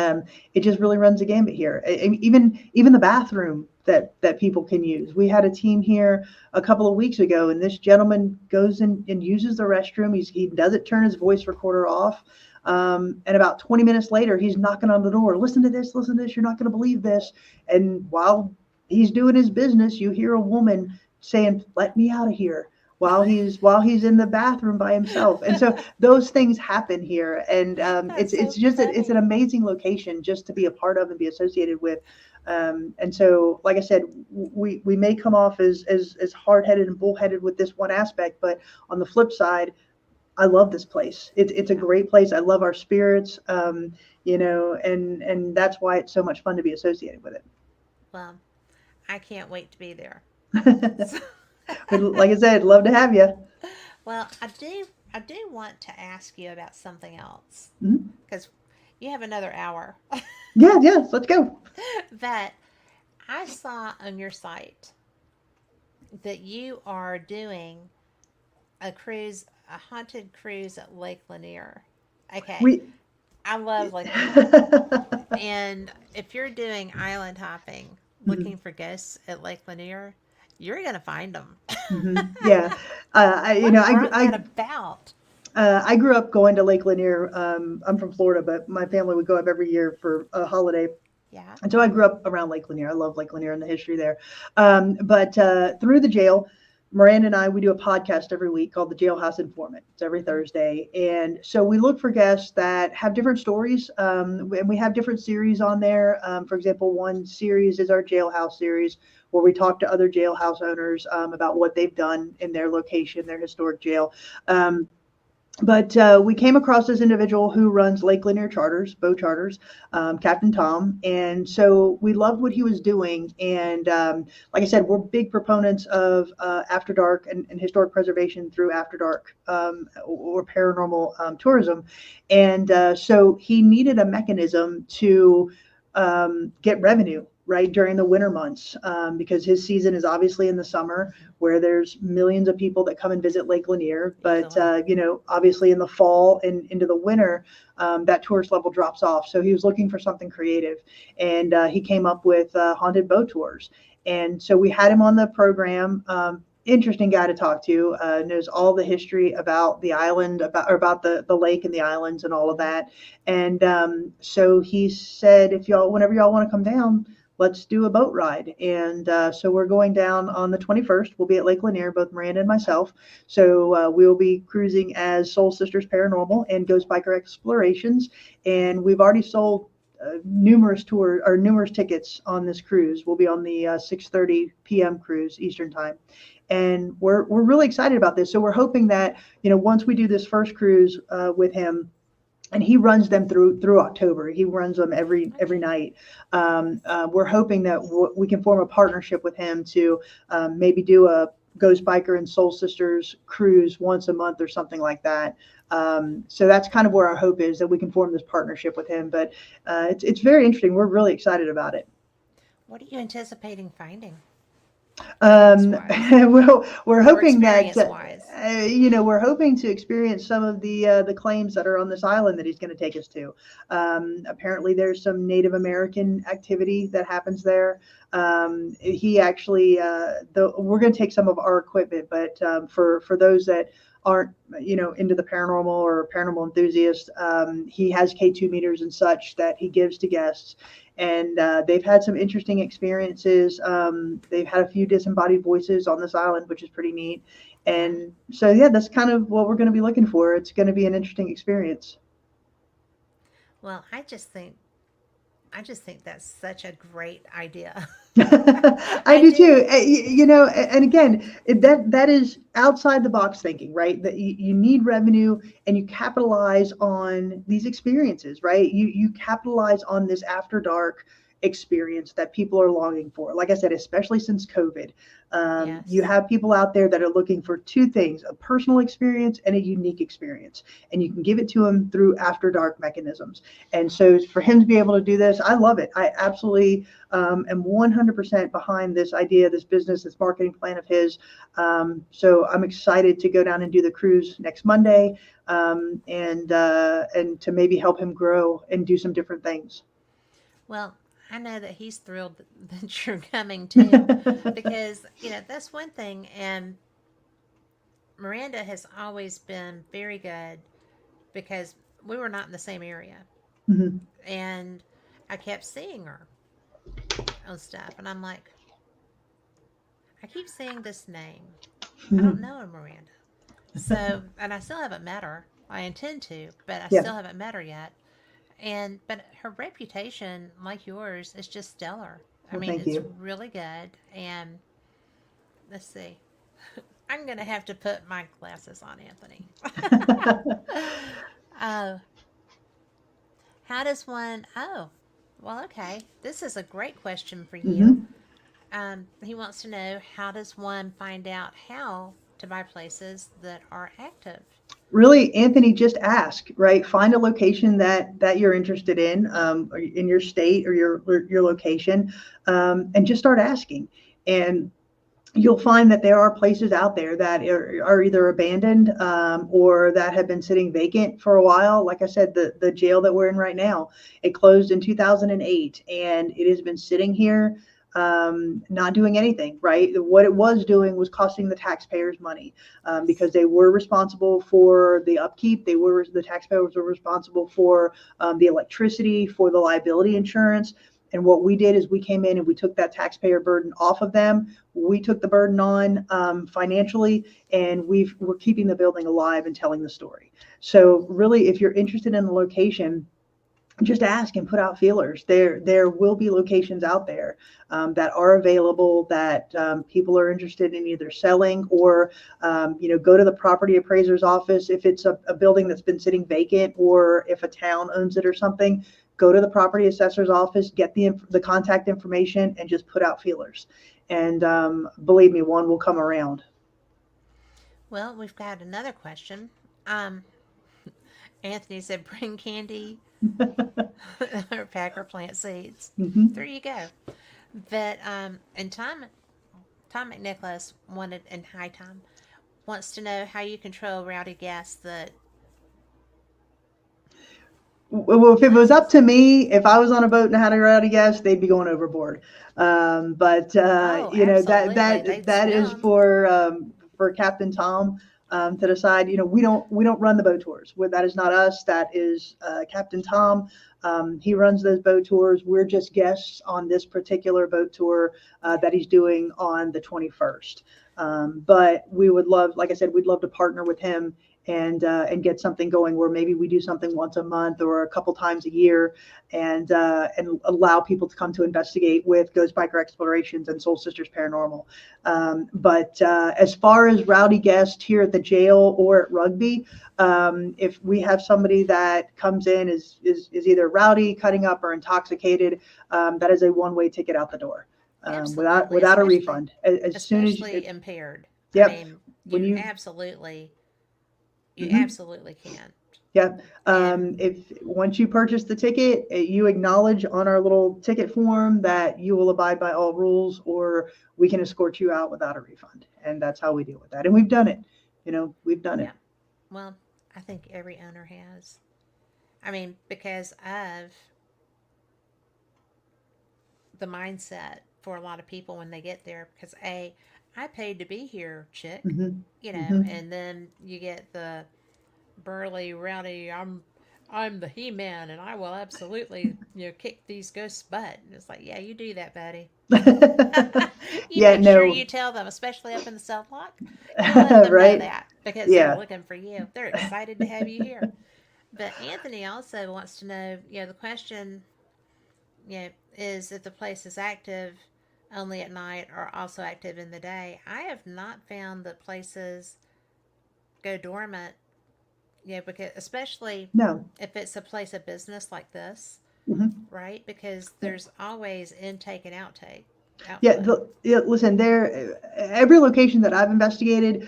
it just really runs a gambit here. Even the bathroom that people can use. We had a team here a couple of weeks ago, and this gentleman goes in and uses the restroom. He doesn't turn his voice recorder off. And about 20 minutes later, he's knocking on the door. Listen to this. Listen to this. You're not going to believe this. And while he's doing his business, you hear a woman saying, "Let me out of here," while he's in the bathroom by himself. And so those things happen here, and That's it's so just it's an funny. amazing location just to be a part of and be associated with. And so, like I said, we may come off as hard headed and bullheaded with this one aspect, but on the flip side, I love this place. It's a Yeah. great place. I love our spirits, you know, and that's why it's so much fun to be associated with Well, I can't wait to be there. it. So, But like I said, love to have you. well, I do want to ask you about something else Mhm. because you have another hour. Yeah, yes, let's go. But I saw on your site that you are doing a cruise, a haunted cruise at Lake Lanier. Okay, We I love Lake Lanier. And if you're doing island hopping, Mhm, looking for ghosts at Lake Lanier, you're gonna find them. mhm. Yeah, you know, What brought that about? I grew up going to Lake Lanier. I'm from Florida, but my family would go up every year for a holiday. Yeah. And so I grew up around Lake Lanier. I love Lake Lanier and the history there. But through the jail, Miranda and I, we do a podcast every week called The Jailhouse Informant. It's every Hmm. Thursday. And so we look for guests that have different stories. And we have different series on there. For example, one series is our Jailhouse series, where we talk to other jailhouse owners about what they've done in their location, their historic jail. Um, but we came across this individual who runs Lake Lanier Charters, boat charters, Captain Tom. And so we loved what he was doing. And like I said, we're big proponents of After Dark and historic preservation through After Dark or paranormal tourism. And so he needed a mechanism to get revenue, right, during the winter months, because his season is obviously in the summer, where there's millions of people that come and visit Lake Lanier. But Easily. you know, obviously in the fall and into the winter, that tourist level drops off. So he was looking for something creative, and he came up with haunted boat tours. And so we had him on the program. Interesting guy to talk to. Knows all the history about the island, about the lake and the islands and all of Hmm. that. And so he said, if y'all, whenever y'all want to come down, let's do a boat ride. And so we're going down on the 21st. We'll be at Lake Lanier, both Miranda and myself. So we'll be cruising as Soul Sisters Paranormal and Ghost Biker Explorations. Okay. And we've already sold numerous tickets on this cruise. We'll be on the 6:30 p.m. cruise Eastern time. And we're really excited about this. So we're hoping that, you know, once we do this first cruise with him, and he runs them through October. He runs them every Okay. night. We're hoping that we can form a partnership with him to maybe do a Ghost Biker and Soul Sisters cruise once a month or something like that. So that's kind of where our hope is, that we can form this partnership with him. But it's very interesting. We're really excited about it. What are you anticipating finding, claims Um, wise well, we're or hoping that experience wise? we're hoping to experience some of the claims that are on this island that he's going to take us to. Apparently, there's some Native American activity that happens there. He actually, we're going to take some of our equipment, but for those that aren't into the paranormal or paranormal enthusiasts, he has K2 meters and such that he gives to guests, and they've had some interesting experiences. They've had a few disembodied voices on this island, which is pretty neat. Yeah. And so, yeah, that's kind of what we're going to be looking for. It's going to be an interesting experience. Well, I just think that's such a great idea. I I do too. do. And again, that is outside the box thinking, right? That you need revenue and you capitalize on these experiences, right? You capitalize on this after dark experience that people are longing for. Like I said, especially since COVID, you Yes. have people out there that are looking for two things: a personal experience and a unique experience, and you can give it to them through after dark mechanisms. And so, for him to be able to do this, I love it. I absolutely am 100% behind this idea, this business, this marketing plan of his. So I'm excited to go down and do the cruise next Monday, and to maybe help him grow and do some different things. Well, I know that he's thrilled that you're coming too, because that's one thing. And Miranda has always been very good because we were not in the same area, Mhm. and I kept seeing her on stuff, and I'm like, I keep seeing this name. I don't Mhm. know her, Miranda. So, and I still haven't met her. I intend to, but I Yeah. still haven't met her yet. And but her reputation, like yours, is just stellar. I Well, mean, thank it's you. really good. And let's see, I'm gonna have to put my glasses on, Anthony. Oh, how does one? Oh, well, okay. This is a great question for you. Hmm. He wants to know, how does one find out how to buy places that are active? Really, Anthony, just ask, right? Find a location that you're interested in, or in your state or your location, and just start asking. And you'll find that there are places out there that are either abandoned, or that have been sitting vacant for a while. Like I said, the jail that we're in right now, it closed in 2008, and it has been sitting here, not doing anything. Right, what it was doing was costing the taxpayers money, because they were responsible for the upkeep. The taxpayers were responsible for the electricity, for the liability insurance. And what we did is we came in and we took that taxpayer burden off of them. We took the burden on, financially, and we're keeping the building alive and telling the story. So really, if you're interested in the location, just ask and put out feelers. There will be locations out there, that are available, that people are interested in either selling, or go to the property appraiser's office if it's a building that's been sitting vacant, or if a town owns it or something. Go to the property assessor's office, get the contact information, and just put out feelers. And believe me, one will come around. Well, we've got another question. Um, Anthony said, bring candy or pack or plant seeds. Hmm. There you go. But and Tom McNicholas wanted, and hi Tom, wants to know how you control rowdy guests that Well, if it was up glasses. to me, if I was on a boat and had a rowdy guest, they'd be going overboard. But Oh, absolutely. They'd that is swim. for Captain Tom, to decide. We don't run the boat tours. That is not us. That is Captain Tom. He runs those boat tours. We're just guests on this particular boat tour that he's doing on the 21st. But we would love, like I said, we'd love to partner with him and get something going where maybe we do something once a month or a couple times a year, and allow people to come to investigate with Ghost Biker Explorations and Soul Sisters Paranormal. But as far as rowdy guests here at the jail or at Rugby, if we have somebody that comes in is either rowdy, cutting up, or intoxicated, that is a one-way ticket out the door, without a refund. As soon as especially impaired. Yep. I mean, When you you absolutely Mhm. absolutely can. Yep. And If once you purchase the ticket, you acknowledge on our little ticket form that you will abide by all rules, or we can escort you out without a refund. And that's how we deal with that. And we've done it. We've done it. yeah, well, I think every owner has. I mean, because of the mindset for a lot of people when they get there, because I paid to be here, chick, Hmm. Hmm. and then you get the burly, rowdy, I'm the He-Man, and I will absolutely kick these ghosts' butt. And it's like, yeah, you do that, buddy. You Yeah. make sure No. you tell them, especially up in the cell block. You let them know Right. that because they're Yeah. looking for you. They're excited to have you here. But Anthony also wants to know, the question, is if the place is active only at night or also active in the day. I have not found that places go dormant, because especially No. if it's a place of business like this, Hmm. right? Because there's always intake and outtake, Yeah, outflow. listen, every location that I've investigated,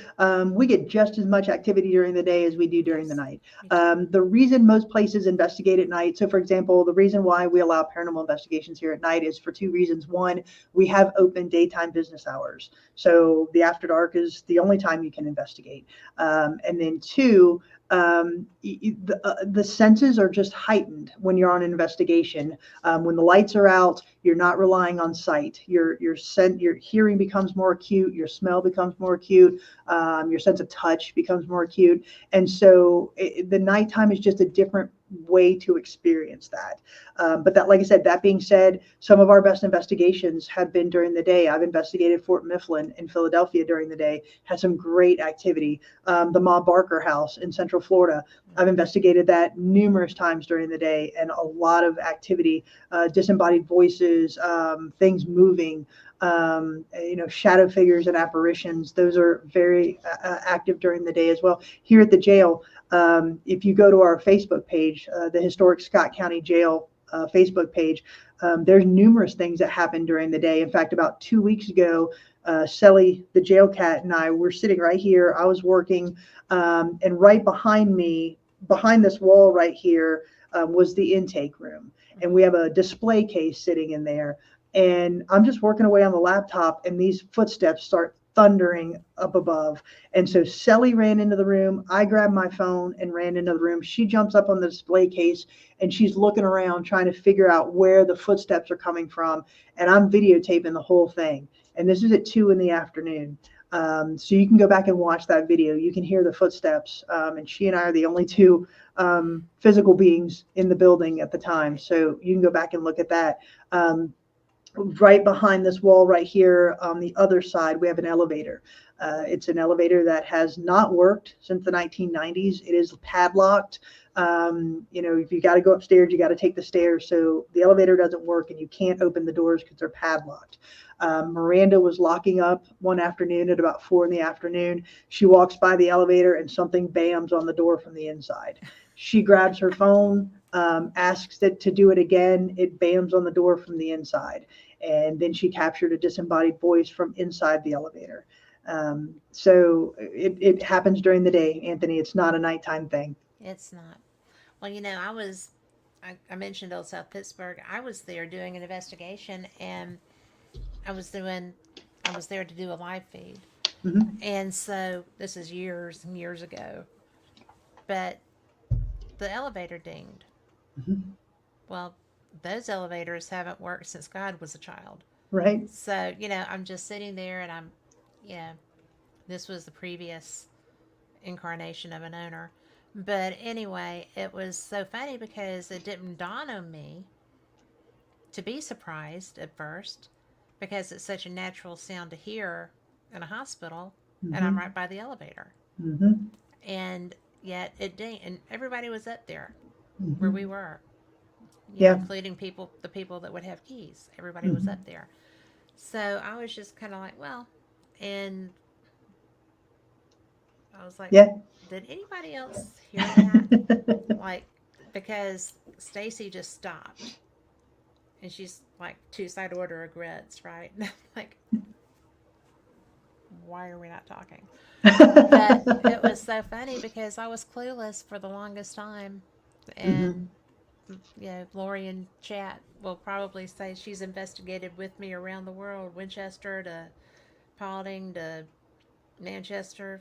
we get just as much activity during the day as we do during the Yes, night. me too. The reason most places investigate at night, so for example, the reason why we allow paranormal investigations here at night is for two reasons. One, we have open daytime business hours. So the after dark is the only time you can investigate. And then two, the senses are just heightened when you're on an investigation. When the lights are out, you're not relying on sight. Your hearing becomes more acute. Your smell becomes more acute. Your sense of touch becomes more acute. And so the nighttime is just a different way to experience that. But that, like I said, that being said, some of our best investigations have been during the day. I've investigated Fort Mifflin in Philadelphia during the day, had some great activity. The Ma Barker house in Central Florida, I've investigated that numerous times during the day, and a lot of activity, disembodied voices, things moving, shadow figures and apparitions. Those are very active during the day as well. Here at the jail, if you go to our Facebook page, the Historic Scott County Jail Facebook page, there's numerous things that happen during the day. In fact, about 2 weeks ago, Sally, the jail cat, and I were sitting right here. I was working, and right behind me, behind this wall right here, was the intake room. And we have a display case sitting in there. And I'm just working away on the laptop, and these footsteps start thundering up above. And so Sally ran into the room. I grabbed my phone and ran into the room. She jumps up on the display case, and she's looking around trying to figure out where the footsteps are coming from. And I'm videotaping the whole thing. And this is at 2 in the afternoon. So you can go back and watch that video. You can hear the footsteps. And she and I are the only two physical beings in the building at the time. So you can go back and look at that. Right behind this wall right here on the other side, we have an elevator. It's an elevator that has not worked since the 1990s. It is padlocked. If you got to go upstairs, you got to take the stairs. So the elevator doesn't work, and you can't open the doors because they're padlocked. Miranda was locking up one afternoon at about 4 in the afternoon. She walks by the elevator, and something bams on the door from the inside. She grabs her phone, asks it to do it again. It bams on the door from the inside. And then she captured a disembodied voice from inside the elevator. So it happens during the day, Anthony. It's not a nighttime thing. It's not. Well, I mentioned Old South Pittsburgh. I was there doing an investigation, and I was doing, I was there to do a live feed. Hmm. And so this is years and years ago. But the elevator dinged. Hmm. Well, those elevators haven't worked since God was a child. Right. So, I'm just sitting there, and you know, this was the previous incarnation of an owner. But anyway, it was so funny because it didn't dawn on me to be surprised at first because it's such a natural sound to hear in a hospital, and I'm Hmm. right by the elevator. Hmm. And yet it didn't. And everybody was up there where we Hmm. were, Yeah. including the people that would have keys. Everybody was Hmm. up there. So I was just kind of like, well, and I was like, Yeah. did anybody else hear that? Like, because Stacy just stopped and she's like, two side order of grits, right? Like, why are we not talking? But it was so funny because I was clueless for the longest time. Hmm. And, Lori in chat will probably say she's investigated with me around the world, Winchester to Paulding to Manchester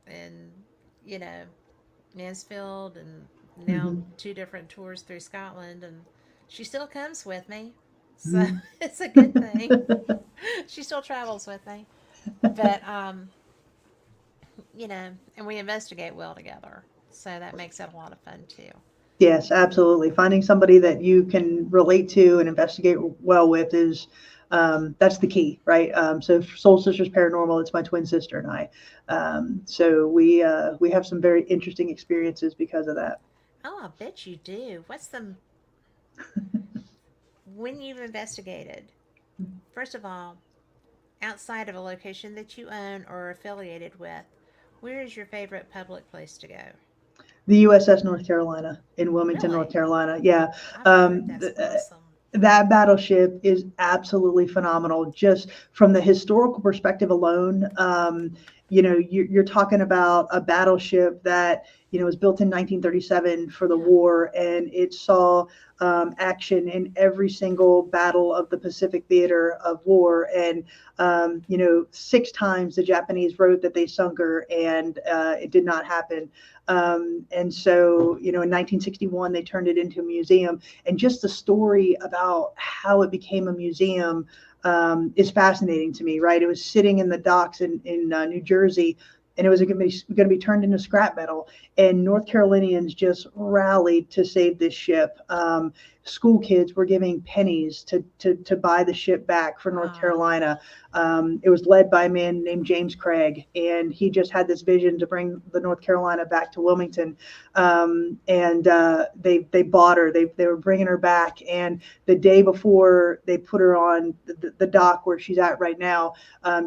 and, you know, Mansfield and now Hmm. two different tours through Scotland. And she still comes with me. So Hmm. it's a good thing. She still travels with me. But, and we investigate well together. So that makes it a lot of fun too. Yes, absolutely. Finding somebody that you can relate to and investigate well with is that's the key, right? So Soul Sisters Paranormal, it's my twin sister and I. So we have some very interesting experiences because of that. Oh, I bet you do. When you've investigated, first of all, outside of a location that you own or are affiliated with, where is your favorite public place to go? The USS North Carolina in Wilmington, North Really? Carolina. Yeah. I've heard Um, that's th- awesome. that battleship is absolutely phenomenal. Just from the historical perspective alone, you're talking about a battleship that was built in 1937 for the Yeah. war, and it saw action in every single battle of the Pacific theater of war. And 6 times the Japanese wrote that they sunk her, and it did not happen. And so, in 1961, they turned it into a museum, and just the story about how it became a museum is fascinating to me. Right, it was sitting in the docks in New Jersey, and it was going to be turned into scrap metal. And North Carolinians just rallied to save this ship. School kids were giving pennies to buy the ship back for North Wow. Carolina. It was led by a man named James Craig, and he just had this vision to bring the North Carolina back to Wilmington. And they bought her. They were bringing her back, and the day before they put her on the dock where she's at right now,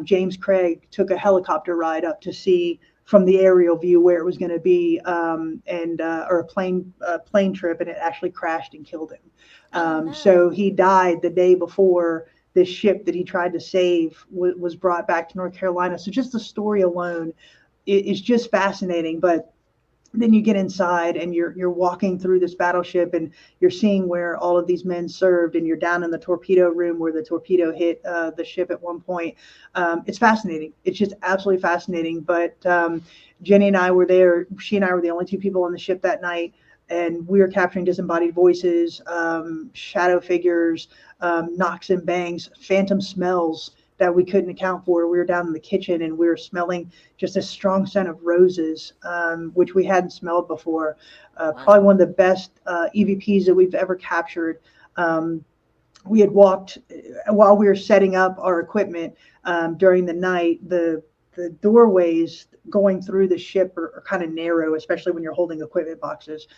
James Craig took a helicopter ride up to see from the aerial view where it was going to be, and or a plane trip, and it actually crashed and killed him. Oh So no. he died the day before this ship that he tried to save was brought back to North Carolina. So just the story alone is just fascinating. But then you get inside and you're walking through this battleship, and you're seeing where all of these men served, and you're down in the torpedo room where the torpedo hit the ship at one point. It's fascinating. It's just absolutely fascinating. But Jenny and I were there. She and I were the only two people on the ship that night, and we were capturing disembodied voices, shadow figures, knocks and bangs, phantom smells that we couldn't account for. We were down in the kitchen, and we were smelling just a strong scent of roses, which we hadn't smelled before. Probably Wow. one of the best EVPs that we've ever captured. We had walked while we were setting up our equipment during the night. The doorways going through the ship are kind of narrow, especially when you're holding equipment boxes.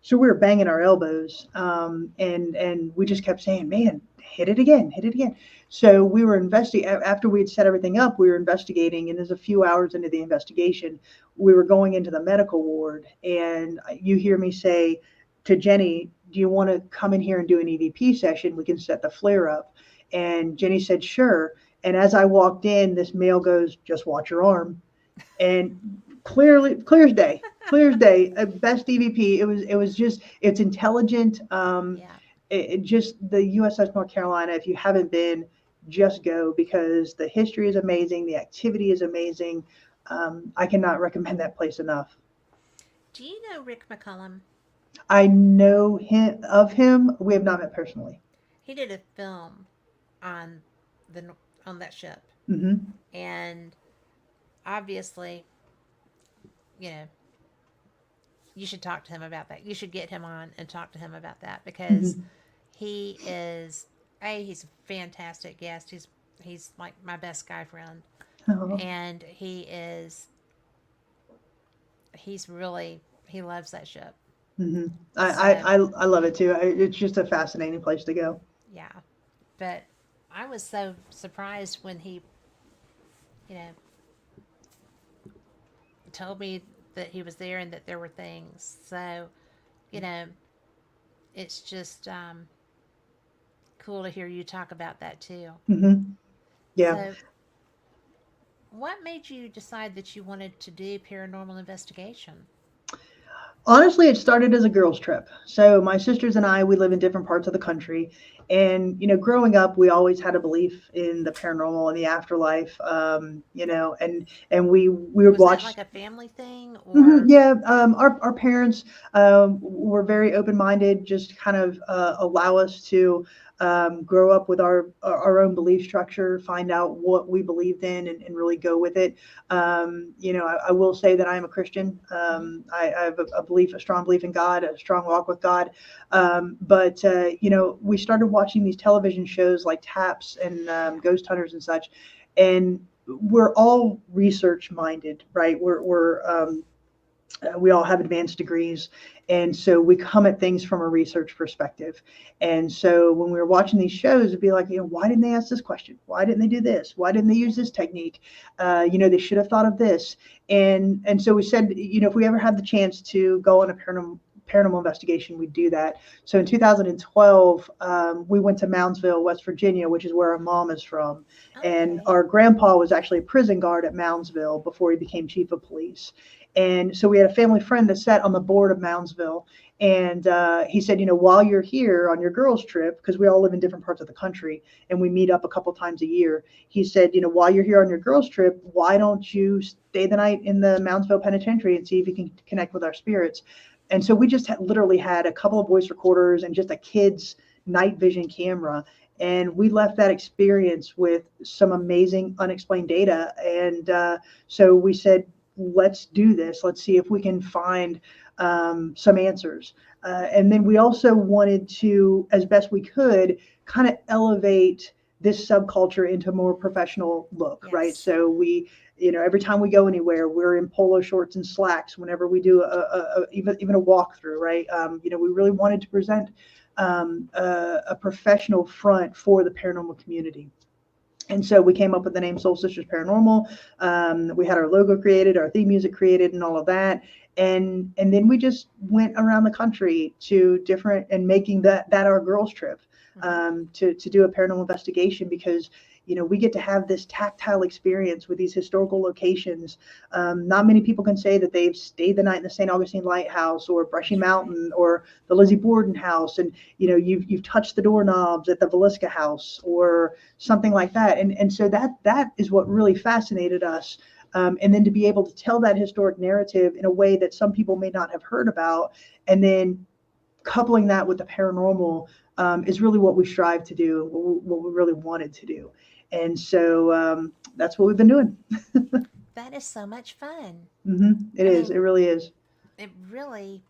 So we were banging our elbows, and we just kept saying, "Man, hit it again, hit it again." So we were investigating after we had set everything up. We were investigating, and as a few hours into the investigation, we were going into the medical ward, and you hear me say to Jenny, "Do you want to come in here and do an EVP session? We can set the flare up." And Jenny said, "Sure." And as I walked in, this male goes, "Just watch your arm." And clearly, clear as day, best EVP. It was just it's intelligent. Yeah. It just the USS North Carolina. If you haven't been, just go, because the history is amazing, the activity is amazing. I cannot recommend that place enough. Do you know Rick McCullum? I know him of him. We have not met personally. He did a film on the on that ship, Hmm. and obviously, you know, you should talk to him about that. You should get him on and talk to him about that because Hmm. he is he's a fantastic guest. He's like my best guy friend, Oh. and he loves that ship. Hmm. So I love it too. It's just a fascinating place to go. yeah, but I was so surprised when he, you know, told me that he was there and that there were things. So, you know, it's just cool to hear you talk about that too. Hmm. Yeah. So, what made you decide that you wanted to do paranormal investigation? Honestly, it started as a girls' trip. So my sisters and I, we live in different parts of the country, and growing up, we always had a belief in the paranormal and the afterlife. And we would Was that like watch. a family thing Mhm, or yeah, our parents were very open-minded, just kind of allow us to grow up with our own belief structure, find out what we believed in, and really go with it. I will say that I am a Christian. Mhm. I have a belief, a strong belief in God, a strong walk with God. But we started watching these television shows like Taps and Yeah. Ghost Hunters and such, and we're all research minded, right? We all have advanced degrees, and so we come at things from a research perspective. And so when we were watching these shows, it'd be like, why didn't they ask this question? Why didn't they do this? Why didn't they use Yeah. this technique? They should have thought of this. And so we said, if we ever had the chance to go on a paranormal investigation, we'd do that. So in 2012, we went to Moundsville, West Virginia, which is where our mom is from. And Okay. our grandpa was actually a prison guard at Moundsville before he became chief of police. And so we had a family friend that sat on the board of Moundsville. And he said, while you're here on your girls' trip, because we all live in different parts of the country and we meet up a couple times a year, he said, while you're here on your girls' trip, why don't you stay the night in the Moundsville Penitentiary and see if you can connect with our spirits? And so we just literally had a couple of voice recorders and just a kid's night vision camera. And we left that experience with some amazing unexplained data. And so we said, let's do this. Let's see if we can find some answers. And then we also wanted to, as best we could, kind of elevate this subculture into a more professional look, right? Yes. So every time we go anywhere, we're in polo shorts and slacks. Whenever we do even a walkthrough, right? We really wanted to present a professional front for the paranormal community. And so we came up with the name Soul Sisters Paranormal. We had our logo created, our theme music created, and all of that. And then we just went around the country to different and making that our girls trip Hmm. to do a paranormal investigation, because we get to have this tactile experience with these historical locations. Not many people can say that they've stayed the night in the St. Augustine Lighthouse or Brushy That's right. Mountain or the Lizzie Borden House, and you've touched the doorknobs at the Velisca House or something like that. And so that is what really fascinated us. And then to be able to tell that historic narrative in a way that some people may not have heard about, and then coupling that with the paranormal, is really what we strive to do, what we really wanted to do. And so that's what we've been doing. That is so much fun. It I is. It mean, really is. it really,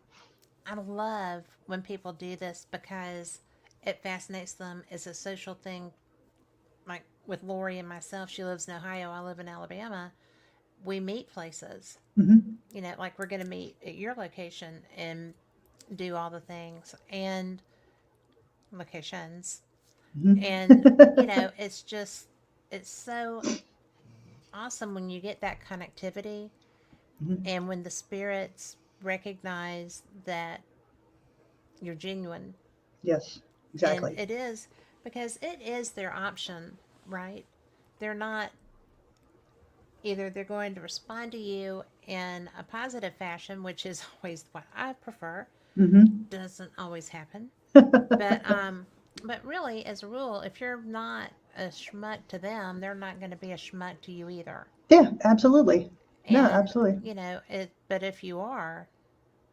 I love when people do this because it fascinates them. It's a social thing. Like with Lori and myself, she lives in Ohio, I live in Alabama. We meet places, Hmm. like we're going to meet at your location and do all the things and locations. And, Hmm. it's just, it's so awesome when you get that connectivity and when the spirits recognize that you're genuine. Yes, And exactly. it is because it is their option, right? They're not, either they're going to respond to you in a positive fashion, which is always what I prefer. Hmm. Doesn't always happen. But but really, as a rule, if you're not a schmuck to them, they're not going to be a schmuck to you either. Yeah, absolutely. No, And absolutely. it. But if you are,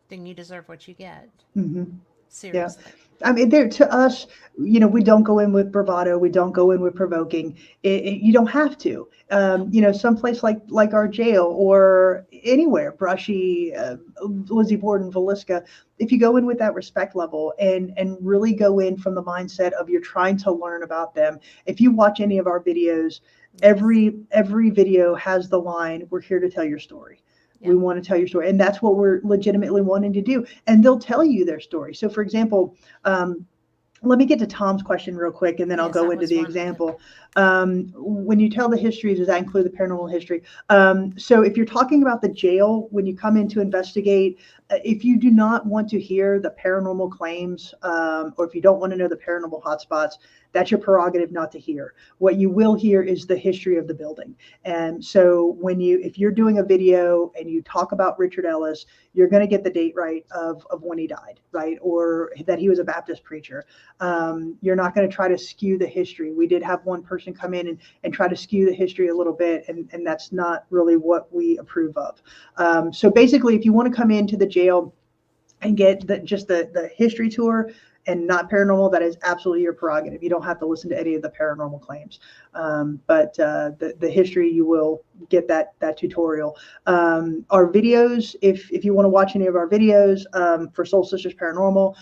then you deserve what you get. Hmm. Yeah. Seriously. I mean, there to us, we don't go in with bravado. We don't go in with provoking. You don't have to. No. Someplace like our jail or anywhere, Brushy, Lizzie Borden, Velisca. If you go in with that respect level and really go in from the mindset of you're trying to learn about them. If you watch any of our videos, Yes. every video has the line, "We're here to tell your story." We Yep. want to tell your story. And that's what we're legitimately wanting to do. And they'll tell you their story. So, for example, let me get to Tom's question real quick, and then I'll Yes, I go into was the wanting to. example. When you tell the history, does that include the paranormal history? So if you're talking about the jail, when you come in to investigate, if you do not want to hear the paranormal claims, or if you don't want to know the paranormal hotspots, that's your prerogative not to hear. What you will hear is the history of the building. And so if you're doing a video and you talk about Richard Ellis, you're going to get the date right of when he died, right? Or that he was a Baptist preacher. You're not going to try to skew the history. We did have one person come in and try to skew the history a little bit, and that's not really what we approve of. So basically, if you want to come into the jail and get the history tour and not paranormal, that is absolutely your prerogative. You don't have to listen to any of the paranormal claims. But the history, you will get that tutorial. Our videos, if you want to watch any of our videos for Soul Sisters Paranormal,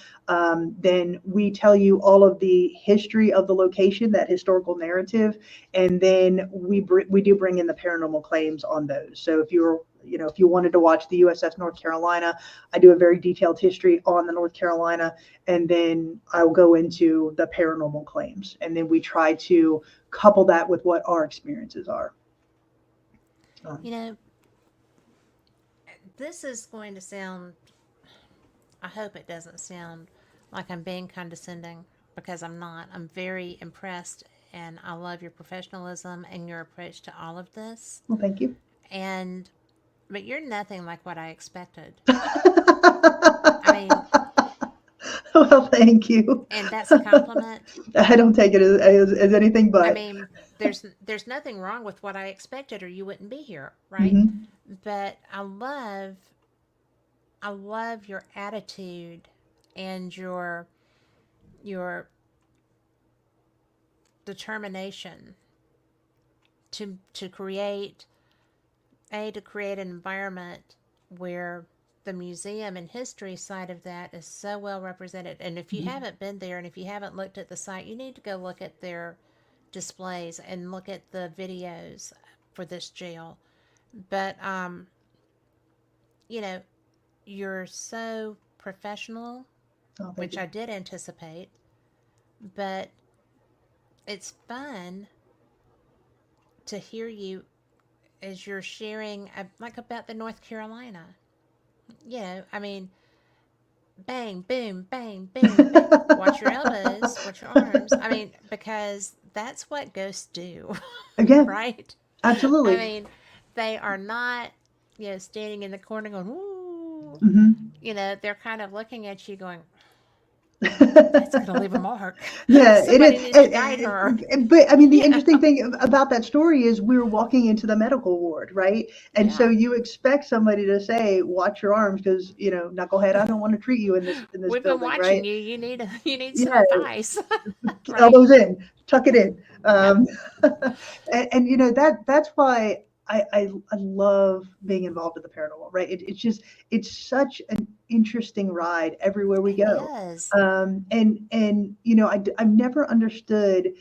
then we tell you all of the history of the location, that historical narrative, and then we do bring in the paranormal claims on those. So if you wanted to watch the USS North Carolina, I do a very detailed history on the North Carolina, and then I'll go into the paranormal claims, and then we try to couple that with what our experiences are. You know, this is going to sound, I hope it doesn't sound like I'm being condescending, because I'm not. I'm very impressed, and I love your professionalism and your approach to all of this. Well, thank you. But you're nothing like what I expected. I mean, Well, thank you. and that's a compliment. I don't take it as anything I but. mean, there's nothing wrong with what I expected, or you wouldn't be here, right? Mhm. But I love your attitude and your determination to create an environment where the museum and history side of that is so well represented. And if you Mhm. haven't been there and if you haven't looked at the site, you need to go look at their displays and look at the videos for this jail. But you know, you're so professional, Oh, thank which you. I did anticipate, but it's fun to hear you as you're sharing like about the North Carolina. I mean, bang, boom, bang, boom, bang. Watch your elbows, watch your arms. I mean, because that's what ghosts do, Again, right? I absolutely. mean, they are not, standing in the corner going, ooh. Hmm. They're kind of looking at you going, that's going to leave a mark. Yeah, it Somebody is. needs to guide her. But I mean, the Yeah. interesting thing about that story is we were walking into the medical ward, right? And so Yeah. you expect somebody to say, "Watch your arms," because knucklehead, I don't want to treat you in this We've been building, watching right? you. You need some Yeah, advice, right? elbows in, tuck it in. Yep. And that's why I love being involved in the paranormal, right? It's such an interesting ride everywhere we It go. is. And I've never understood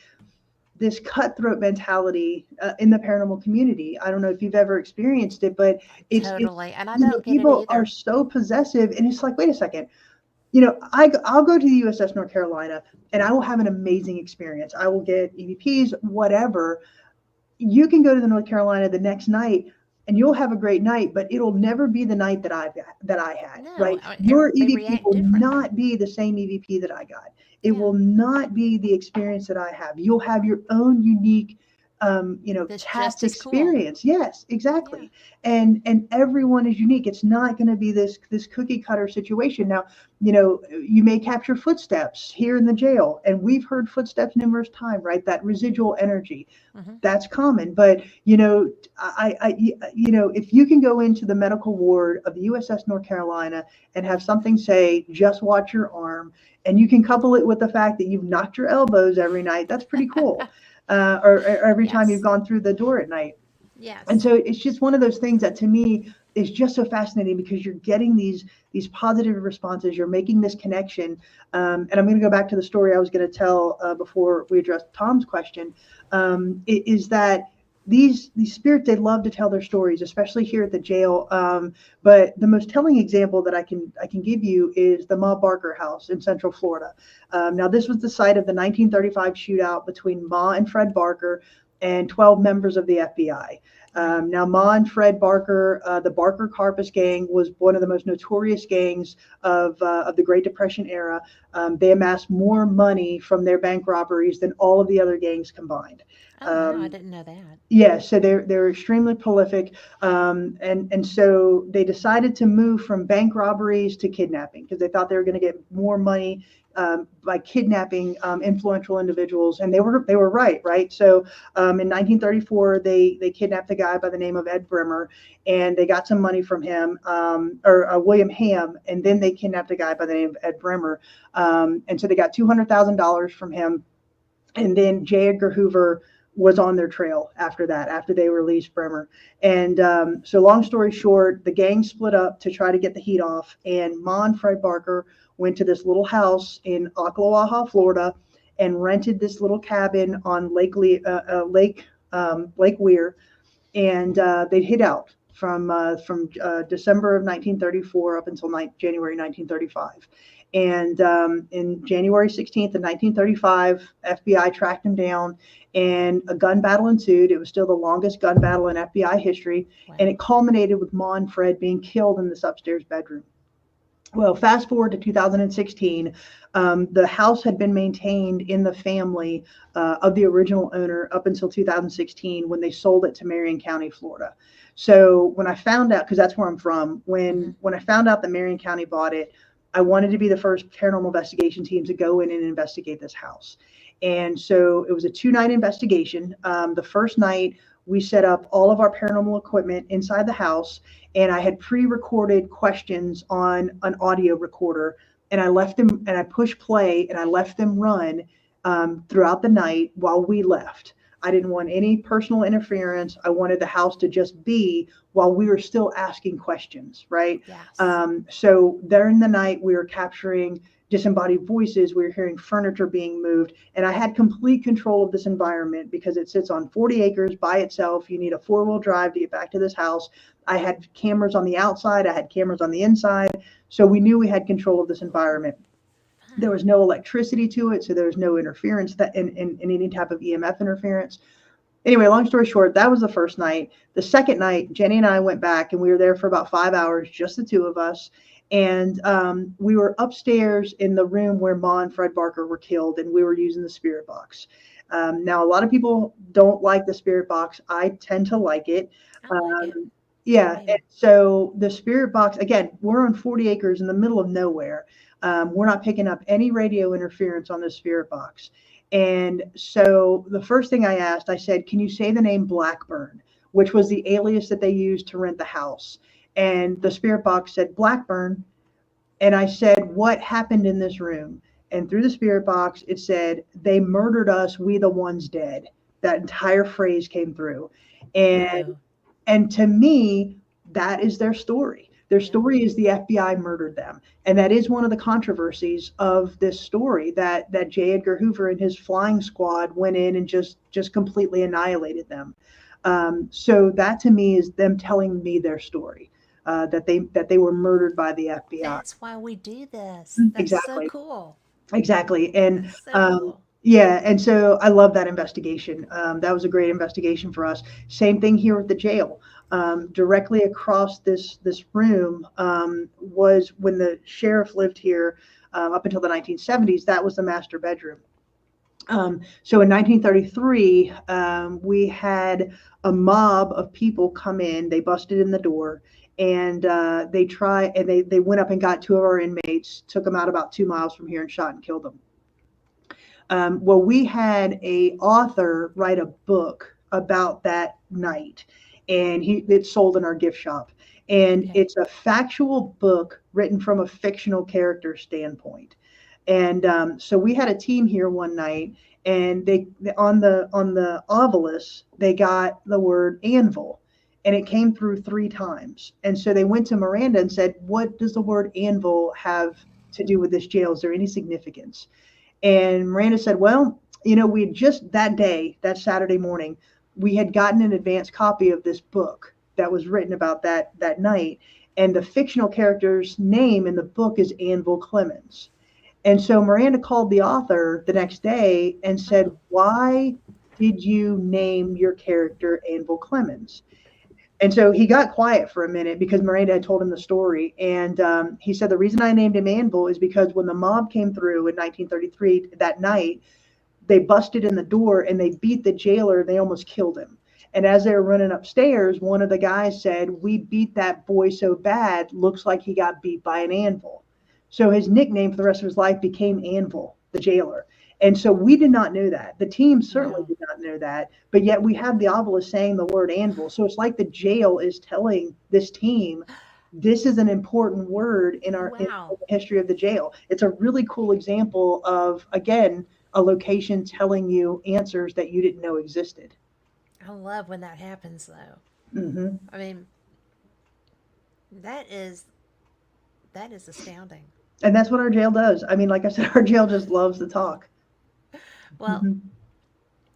this cutthroat mentality in the paranormal community. I don't know if you've ever experienced it, but it's Totally. And I don't get it people are either. so possessive, and it's like, wait a second. I'll go to the USS North Carolina and I will have an amazing experience. I will get EVPs, whatever. You can go to the North Carolina the next night and you'll have a great night, but it'll never be the night that I had, No, right? Your they EVP react will differently. not be the same EVP that I got. It Yeah. will not be the experience that I have. You'll have your own unique That's tapped just as cool. experience. Yes, Yeah. exactly. And everyone is unique. It's not going to be this cookie cutter situation. Now, you may capture footsteps here in the jail, and we've heard footsteps numerous times, right? That residual energy, Hmm. that's common. But if you can go into the medical ward of the USS North Carolina and have something say, "Just watch your arm," and you can couple it with the fact that you've knocked your elbows every night, that's pretty cool. Or every time you've Yes. gone through the door at night. And Yes. so it's just one of those things that to me is just so fascinating, because you're getting these positive responses. You're making this connection. And I'm going to go back to the story I was going to tell before we address Tom's question. Is that these spirits, they love to tell their stories, especially here at the jail. But the most telling example that I can give you is the Ma Barker house in Central Florida. Now, this was the site of the 1935 shootout between Ma and Fred Barker and 12 members of the FBI. Now, Ma and Fred Barker, the Barker Carpus Gang, was one of the most notorious gangs of the Great Depression era. They amassed more money from their bank robberies than all of the other gangs combined. Oh, wow. I Um, didn't know that. yeah, so they're extremely prolific, and so they decided to move from bank robberies to kidnapping because they thought they were going to get more money by kidnapping influential individuals, and they were right, right. So in 1934, they kidnapped a guy by the name of Ed Brimmer, and they got some money from him, or William Ham, and then they kidnapped a guy by the name of Ed Brimmer, and so they got $200,000 from him, and then J. Edgar Hoover was on their trail after that, after they released Bremer. And so long story short, the gang split up to try to get the heat off. And Ma and Fred Barker went to this little house in Ocala, Florida, and rented this little cabin on Lake Weir. And they'd hid out from December of 1934 up until January 1935. And in January 16th of 1935, FBI tracked him down, and a gun battle ensued. It was still the longest gun battle in FBI history, Wow. and it culminated with Ma and Fred being killed in this upstairs bedroom. Well, fast forward to 2016, the house had been maintained in the family of the original owner up until 2016 when they sold it to Marion County, Florida. So when I found out, because that's where I'm from, when I found out that Marion County bought it, I wanted to be the first paranormal investigation team to go in and investigate this house. And so it was a 2-night investigation. The first night, we set up all of our paranormal equipment inside the house, and I had pre-recorded questions on an audio recorder, and I left them, and I pushed play, and I left them run throughout the night while we left. I didn't want any personal interference. I wanted the house to just be while we were still asking questions, right? Yes. So during the night, we were capturing disembodied voices. We were hearing furniture being moved, and I had complete control of this environment because it sits on 40 acres by itself. You need a 4-wheel drive to get back to this house. I had cameras on the outside. I had cameras on the inside. So we knew we had control of this environment. There was no electricity to it, so there was no interference in any type of EMF interference. Anyway, long story short, that was the first night. The second night, Jenny and I went back, and we were there for about 5 hours, just the two of us. And we were upstairs in the room where Ma and Fred Barker were killed, and we were using the spirit box. Now, a lot of people don't like the spirit box. I tend to like it. I like it. Yeah. Same. And so the spirit box, again, we're on 40 acres in the middle of nowhere. We're not picking up any radio interference on the spirit box. And so the first thing I asked, I said, can you say the name Blackburn, which was the alias that they used to rent the house? And the spirit box said Blackburn. And I said, what happened in this room? And through the spirit box, it said, they murdered us, we the ones dead. That entire phrase came through. And Whoa. and to me, that is their story. Their Yeah. story is the FBI murdered them. And that is one of the controversies of this story, that J. Edgar Hoover and his flying squad went in and just completely annihilated them. So that to me is them telling me their story, that they were murdered by the FBI. That's why we do this. That's so Exactly. cool. Exactly. And That's so cool. yeah, and so I love that investigation. That was a great investigation for us. Same thing here at the jail. Directly across this room was when the sheriff lived here up until the 1970s. That was the master bedroom. So in 1933, we had a mob of people come in. They busted in the door, and they went up and got 2 of our inmates, took them out about 2 miles from here, and shot and killed them. Well, we had a author write a book about that night, and it's sold in our gift shop. And Okay. it's a factual book written from a fictional character standpoint. And so we had a team here one night, and they on the obelisk they got the word anvil, and it came through 3 times. And so they went to Miranda and said, "What does the word anvil have to do with this jail? Is there any significance?" And Miranda said, "Well, we just that day, that Saturday morning, we had gotten an advance copy of this book that was written about that night, and the fictional character's name in the book is Anvil Clemens. And so Miranda called the author the next day and said, Oh, "Why did you name your character Anvil Clemens?" And so he got quiet for a minute because Miranda had told him the story. And he said, "The reason I named him Anvil is because when the mob came through in 1933 that night, they busted in the door and they beat the jailer. They almost killed him. And as they were running upstairs, one of the guys said, 'We beat that boy so bad, looks like he got beat by an anvil.' So his nickname for the rest of his life became Anvil, the jailer. And so we did not know that. The team certainly wow. did not know that. But yet we have the obelisk saying the word anvil. So it's like the jail is telling this team, this is an important word in Wow. the history of the jail. It's a really cool example of, again, a location telling you answers that you didn't know existed. I love when that happens, though. Hmm. I mean, that is that is astounding. And that's what our jail does. I mean, like I said, our jail just loves to talk. Well, Hmm.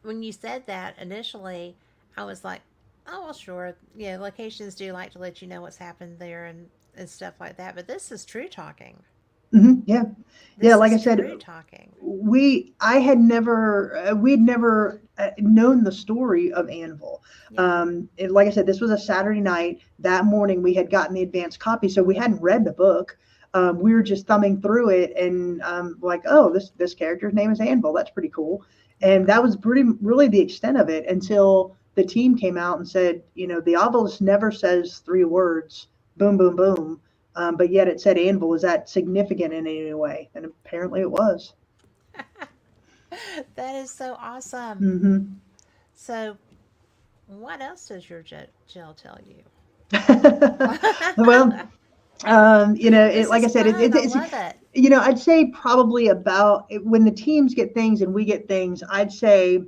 when you said that initially, I was like, oh, well, sure. Yeah, locations do like to let you know what's happened there and stuff like that. But this is true talking. Hmm. Yeah. Yeah. This Like I is said, true talking. I had never, we'd never known the story of Anvil. Yeah. And like I said, this was a Saturday night. That morning we had gotten the advance copy, so we hadn't read the book. We were just thumbing through it and like, oh, this character's name is Anvil. That's pretty cool. And Yeah. that was pretty really the extent of it until the team came out and said, the obelisk never says three words, boom, boom, boom. But yet it said Anvil. Is that significant in any way? And apparently it was. That is so awesome. Hmm. So, what else does your jail tell you? Well, This like is I said, fun. I love it. I'd say probably about when the teams get things and we get things, I'd say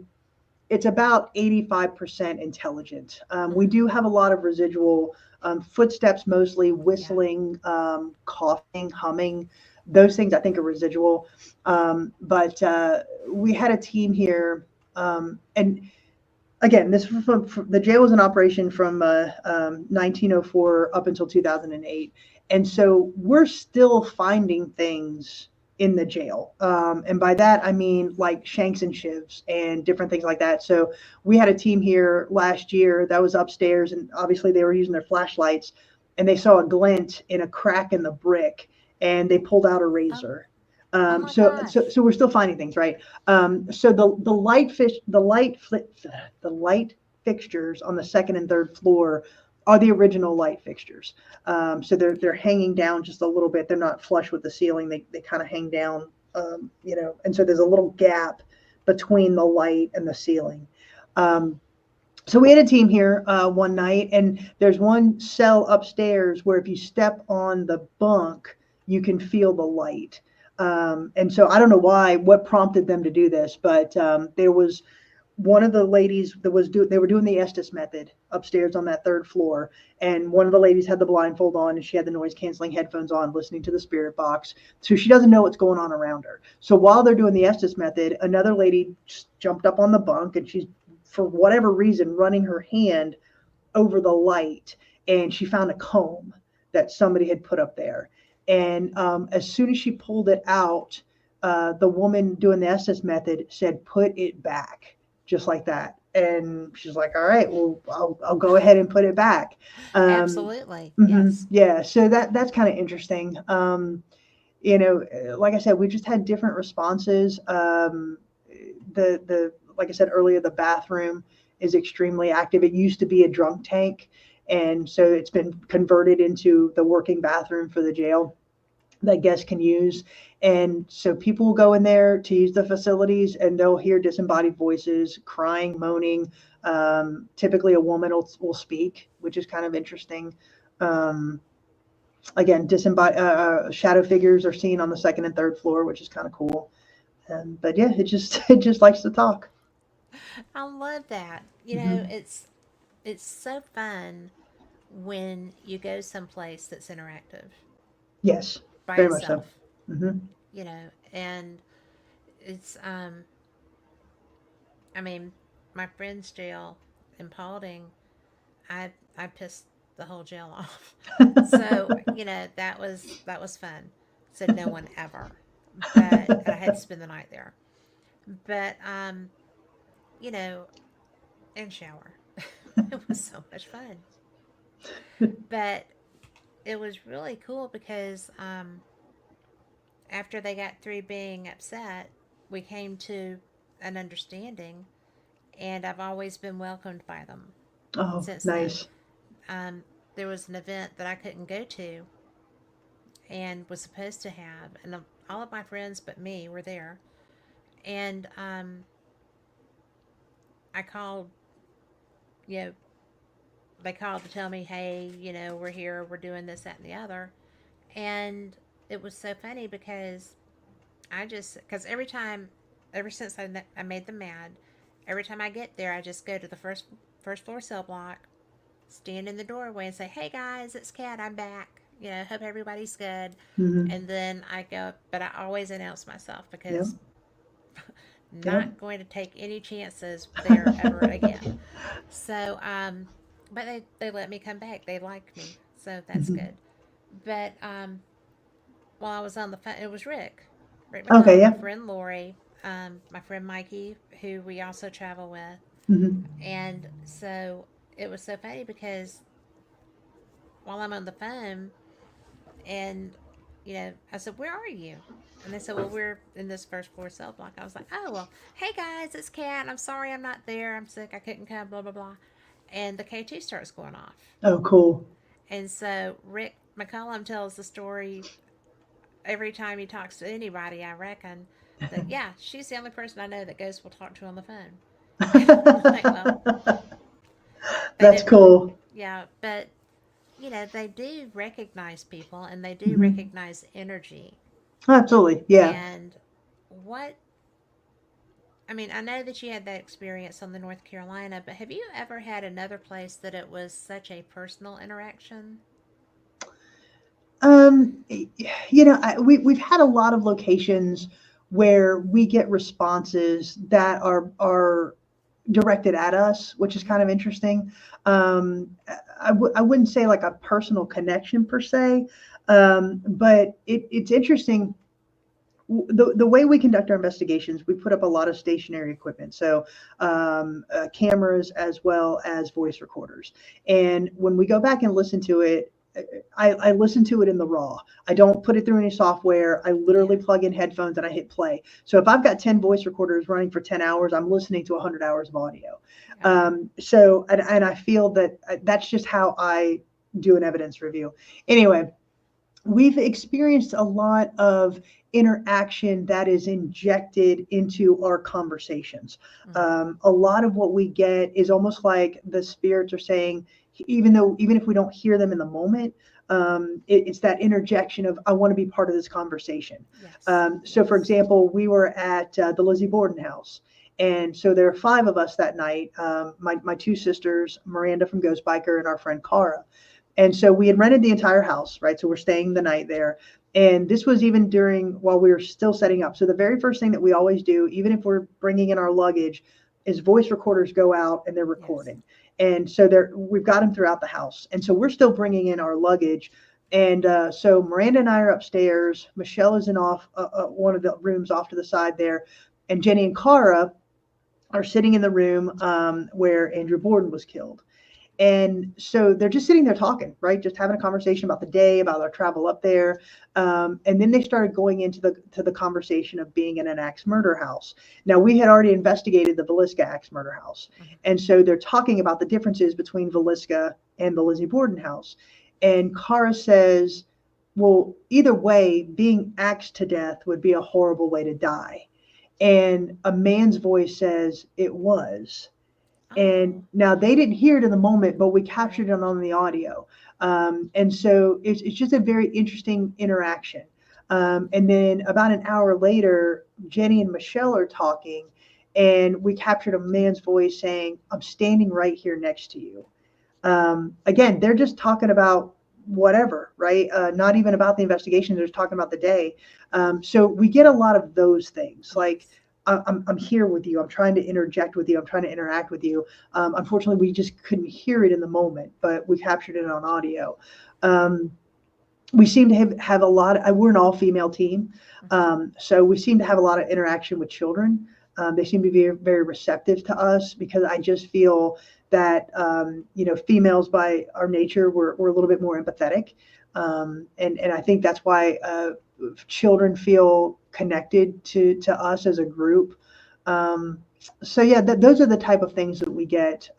it's about 85% intelligent. We Hmm. do have a lot of residual footsteps, mostly Yeah. whistling, coughing, humming. Those things I think are residual. But we had a team here, and again, this was from the jail was in operation from 1904 up until 2008, and Hmm. so we're still finding things in the jail, and by that I mean like shanks and shivs and different things like that. So we had a team here last year that was upstairs, and obviously they were using their flashlights, and they saw a glint in a crack in the brick, and they pulled out a Oh, razor. oh Um, my so, so, gosh. so we're still finding things, right? So the light fixtures on the second and third floor are the original light fixtures. So they're hanging down just a little bit. They're not flush with the ceiling. They kind of hang down, and so there's a little gap between the light and the ceiling. Um, so we had a team here one night, and there's one cell upstairs where if you step on the bunk, you can feel the light. And so I don't know what prompted them to do this, but there was one of the ladies that they were doing the Estes method upstairs on that third floor, and one of the ladies had the blindfold on and she had the noise canceling headphones on, listening to the spirit box, so she doesn't know what's going on around her. So while they're doing the Estes method, another lady just jumped up on the bunk and she's, for whatever reason, running her hand over the light, and she found a comb that somebody had put up there. And as soon as she pulled it out, the woman doing the Estes method said, "Put it back," just like that. And she's like, "All right, well, I'll go ahead and put it back." Um, Absolutely. Yes. yeah, so that's kind of interesting. Like I said, we just had different responses. The like I said earlier, the bathroom is extremely active. It used to be a drunk tank, and so it's been converted into the working bathroom for the jail that guests can use. And so people will go in there to use the facilities and they'll hear disembodied voices, crying, moaning. Typically, a woman will speak, which is kind of interesting. Um, Again, disembodied shadow figures are seen on the second and third floor, which is kind of cool. But yeah, it just it just likes to talk. I love that. Hmm. It's so fun when you go someplace that's interactive Yes, by very much so. itself, Hmm. and it's I mean, my friend's jail in Paulding, I pissed the whole jail off. So that was fun. Said no one ever, but and I had to spend the night there. But you know, and shower. It was so much fun. But it was really cool because after they got through being upset, we came to an understanding, and I've always been welcomed by them Oh, since then. nice. There was an event that I couldn't go to and was supposed to have, and all of my friends but me were there. And I called, you know, they called to tell me, hey, we're here, we're doing this, that, and the other. And it was so funny because because ever since I made them mad, every time I get there, I just go to the first floor cell block, stand in the doorway, and say, "Hey guys, it's Kat. I'm back. Hope everybody's good." Hmm. And then I go, but I always announce myself Yep. because Yep. not going to take any chances there ever again. So, but they let me come back. They like me, so that's Hmm. good. But while I was on the phone, it was Rick Okay. McCullough, my Yeah. friend Lori, my friend Mikey, who we also travel with. Hmm. And so it was so funny because while I'm on the phone, and I said, "Where are you?" And they said, "Well, we're in this first floor cell block." I was like, "Oh well, hey guys, it's Kat. I'm sorry I'm not there. I'm sick. I couldn't come. Blah blah blah." And the K2 starts going off, Oh, cool. and so Rick McCollum tells the story every time he talks to anybody. I reckon that yeah, she's the only person I know that Ghost will talk to on the phone. And I'm like, well, they That's didn't really, cool. yeah, but they do recognize people and they do Hmm. recognize energy. Absolutely. Yeah. And what, I mean, I know that you had that experience on the North Carolina, but have you ever had another place that it was such a personal interaction? We've had a lot of locations where we get responses that are directed at us, which is kind Mm-hmm. of interesting. I wouldn't say like a personal connection per se, but it's interesting. The way we conduct our investigations, we put up a lot of stationary equipment, so cameras as well as voice recorders. And when we go back and listen to it, I listen to it in the raw. I don't put it through any software. I literally Yeah. plug in headphones and I hit play. So if I've got 10 voice recorders running for 10 hours, I'm listening to 100 hours of audio. Okay. And I feel that that's just how I do an evidence review. Anyway, we've experienced a lot of interaction that is injected into our conversations. Mm-hmm. A lot of what we get is almost like the spirits are saying, even if we don't hear them in the moment, it's that interjection of I want to be part of this conversation. Yes. So, for Yes. example, we were at the Lizzie Borden house. And so there are five of us that night. My two sisters, Miranda from Ghost Biker, and our friend Cara. And so we had rented the entire house, right? So we're staying the night there. And this was even during while we were still setting up. So the very first thing that we always do, even if we're bringing in our luggage, is voice recorders go out and they're Yes. recording. And so we've got them throughout the house. And so we're still bringing in our luggage. And so Miranda and I are upstairs. Michelle is in off one of the rooms off to the side there. And Jenny and Cara are sitting in the room where Andrew Borden was killed. And so they're just sitting there talking, right? Just having a conversation about the day, about our travel up there. And then they started going into the conversation of being in an axe murder house. Now we had already investigated the Villisca axe murder house. Mm-hmm. And so they're talking about the differences between Villisca and the Lizzie Borden house. And Cara says, well, either way, being axed to death would be a horrible way to die. And a man's voice says, it was. Oh. And now they didn't hear it in the moment, but we Right. captured it on the audio. And so it's just a very interesting interaction. And then about an hour later, Jenny and Michelle are talking, and we captured a man's voice saying, I'm standing right here next to you. Again, they're just talking about whatever, right? Not even about the investigation, they're just talking about the day. So we get a lot of those things. Like, Yes. I'm here with you. I'm trying to interject with you. I'm trying to interact with you. Unfortunately, we just couldn't hear it in the moment, but we captured it on audio. Um, we seem to have a lot of, we're an all-female team. So we seem to have a lot of interaction with children. They seem to be very, very receptive to us because I just feel that, females by our nature, we're a little bit more empathetic. And I think that's why children feel connected to us as a group. So yeah, those are the type of things that we get.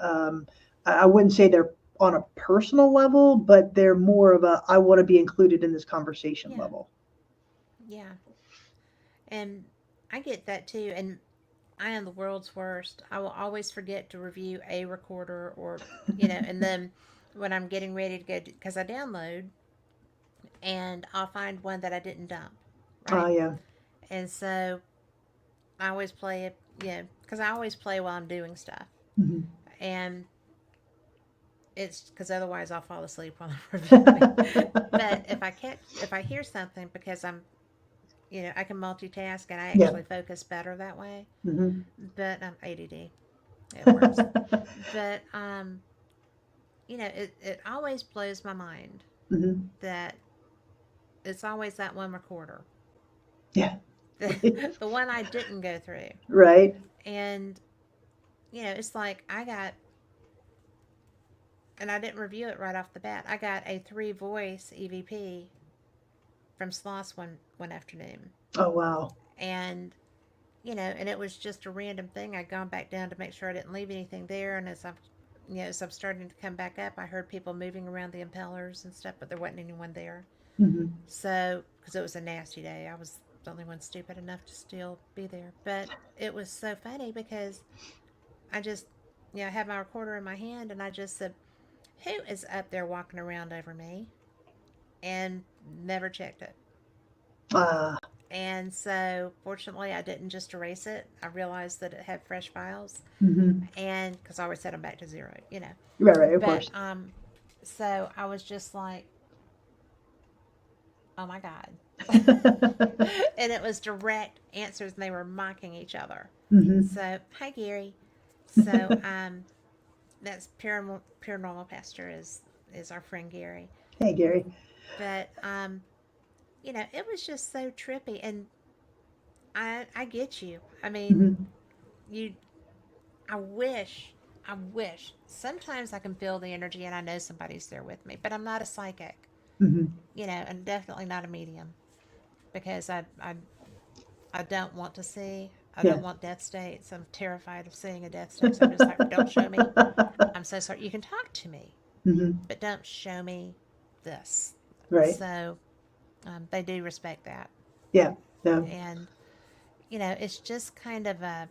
I wouldn't say they're on a personal level, but they're more of a I want to be included in this conversation Yeah. level. Yeah. And I get that too. And I am the world's worst. I will always forget to review a recorder or, and then when I'm getting ready to go, because I download and I'll find one that I didn't dump, Oh right? yeah. And so I always play it, because I always play while I'm doing stuff. Hmm. And it's because otherwise I'll fall asleep while I'm reviewing. But if I hear something, because I can multitask and I Yeah. actually focus better that way. Hmm. But I'm ADD. It works. But it always blows my mind Hmm. that it's always that one recorder, Yeah. the one I didn't go through, Right. and it's like and I didn't review it right off the bat. I got a 3 voice EVP from Sloss one afternoon, Oh wow. and and it was just a random thing. I'd gone back down to make sure I didn't leave anything there, and as I'm starting to come back up, I heard people moving around the impellers and stuff, but there wasn't anyone there. Hmm. So, because it was a nasty day, I was the only one stupid enough to still be there. But it was so funny because I just, I had my recorder in my hand and I just said, "Who is up there walking around over me?" And never checked it. Ah. And so, fortunately, I didn't just erase it. I realized that it had fresh files, Hmm. and because I always set them back to zero. Right. Right. Of But course. so I was just like, "Oh my god." And it was direct answers, and they were mocking each other. Hmm. So, hi Gary. So, that's paranormal pastor is our friend Gary. Hey Gary. But it was just so trippy, and I get you. I mean, Hmm. you. I wish. Sometimes I can feel the energy, and I know somebody's there with me, but I'm not a psychic. Hmm. And definitely not a medium because I don't want to see. I Yeah. don't want death states. I'm terrified of seeing a death state. So I'm just like, don't show me. I'm so sorry. You can talk to me, Hmm. but don't show me this. Right. So they do respect that. Yeah. No. And, it's just kind of a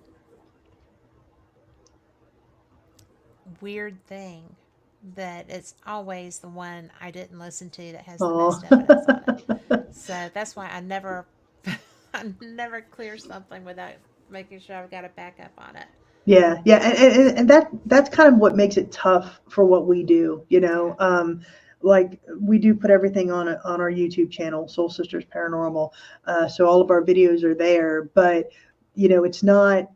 weird thing that it's always the one I didn't listen to that has the Oh. most evidence on it. So that's why I never, I never clear something without making sure I've got a backup on it. Yeah, yeah, So, and that's kind of what makes it tough for what we do, yeah, like we do put everything on our YouTube channel, Soul Sisters Paranormal, so all of our videos are there, but it's not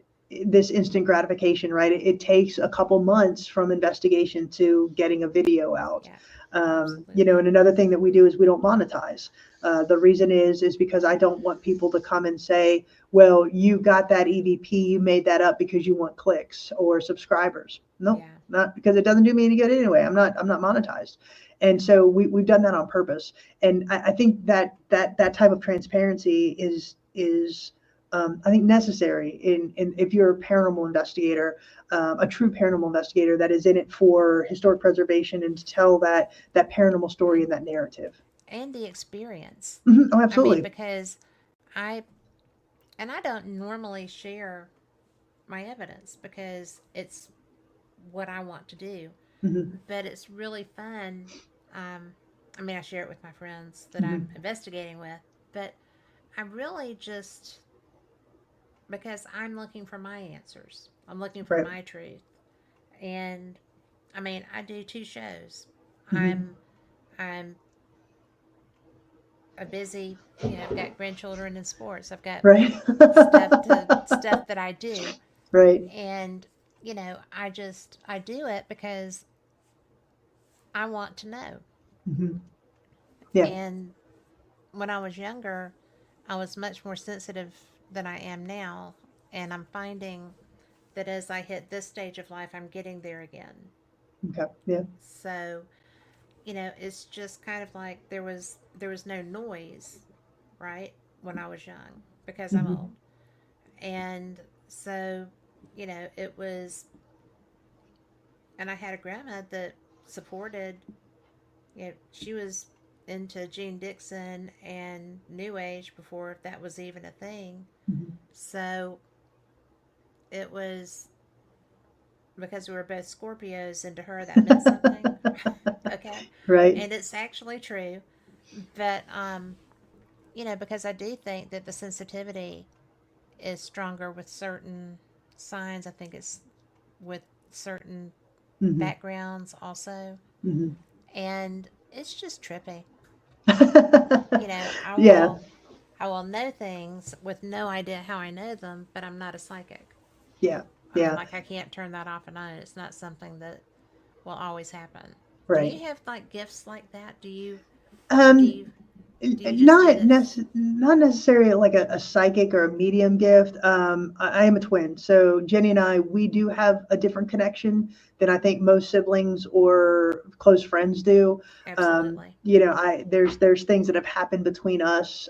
this instant gratification, right? It takes a couple months from investigation to getting a video out. yeah, absolutely. And another thing that we do is we don't monetize. The reason is because I don't want people to come and say, well, you got that EVP, you made that up because you want clicks or subscribers. No, Yeah, not because it doesn't do me any good anyway. I'm not monetized. And so we've done that on purpose. And I think that type of transparency is I think necessary in if you're a paranormal investigator, a true paranormal investigator that is in it for historic preservation and to tell that paranormal story and that narrative. and the experience. Oh, I mean, absolutely. because I I don't normally share my evidence because it's what I want to do, Hmm. but it's really fun. Um, I mean, I share it with my friends that I'm Hmm. investigating with, but I really just because I'm looking for my answers. I'm looking for Right. my truth. And I mean, I do 2 shows. Hmm. I'm I'm a busy, I've got grandchildren in sports. I've got Right. stuff that I do, Right. and I do it because I want to know. Hmm. Yeah. And when I was younger, I was much more sensitive than I am now, and I'm finding that as I hit this stage of life, I'm getting there again. Okay. Yeah. So, it's just kind of like there was no noise, right, when I was young because I'm Hmm. old. And so, it was, and I had a grandma that supported, she was into Gene Dixon and New Age before that was even a thing. Hmm. So it was because we were both Scorpios, and to her that meant something. Okay. Right. And it's actually true. But, because I do think that the sensitivity is stronger with certain signs. I think it's with certain Hmm. backgrounds also. Hmm. And it's just trippy. I Yeah. will I will know things with no idea how I know them, but I'm not a psychic. Yeah. I mean, Yeah. like I can't turn that off and on. It's not something that will always happen. Do Right. you have like gifts like that? Or Um, do you just do this? not necessarily like a psychic or a medium gift. I am a twin, so Jenny and I, we do have a different connection than I think most siblings or close friends do. Absolutely. I there's things that have happened between us.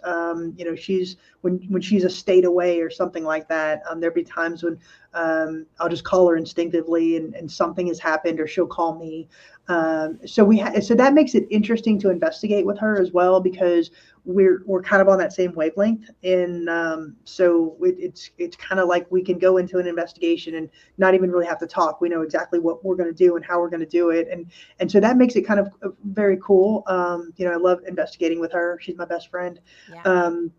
She's when she's a state away or something like that. There'll be times when I'll just call her instinctively, and something has happened, or she'll call me. So that makes it interesting to investigate with her as well, because we're kind of on that same wavelength, and it's kind of like we can go into an investigation and not even really have to talk. We know exactly what we're going to do and how we're going to do it, and so that makes it kind of very cool. I love investigating with her. She's my best friend. Yeah. Um,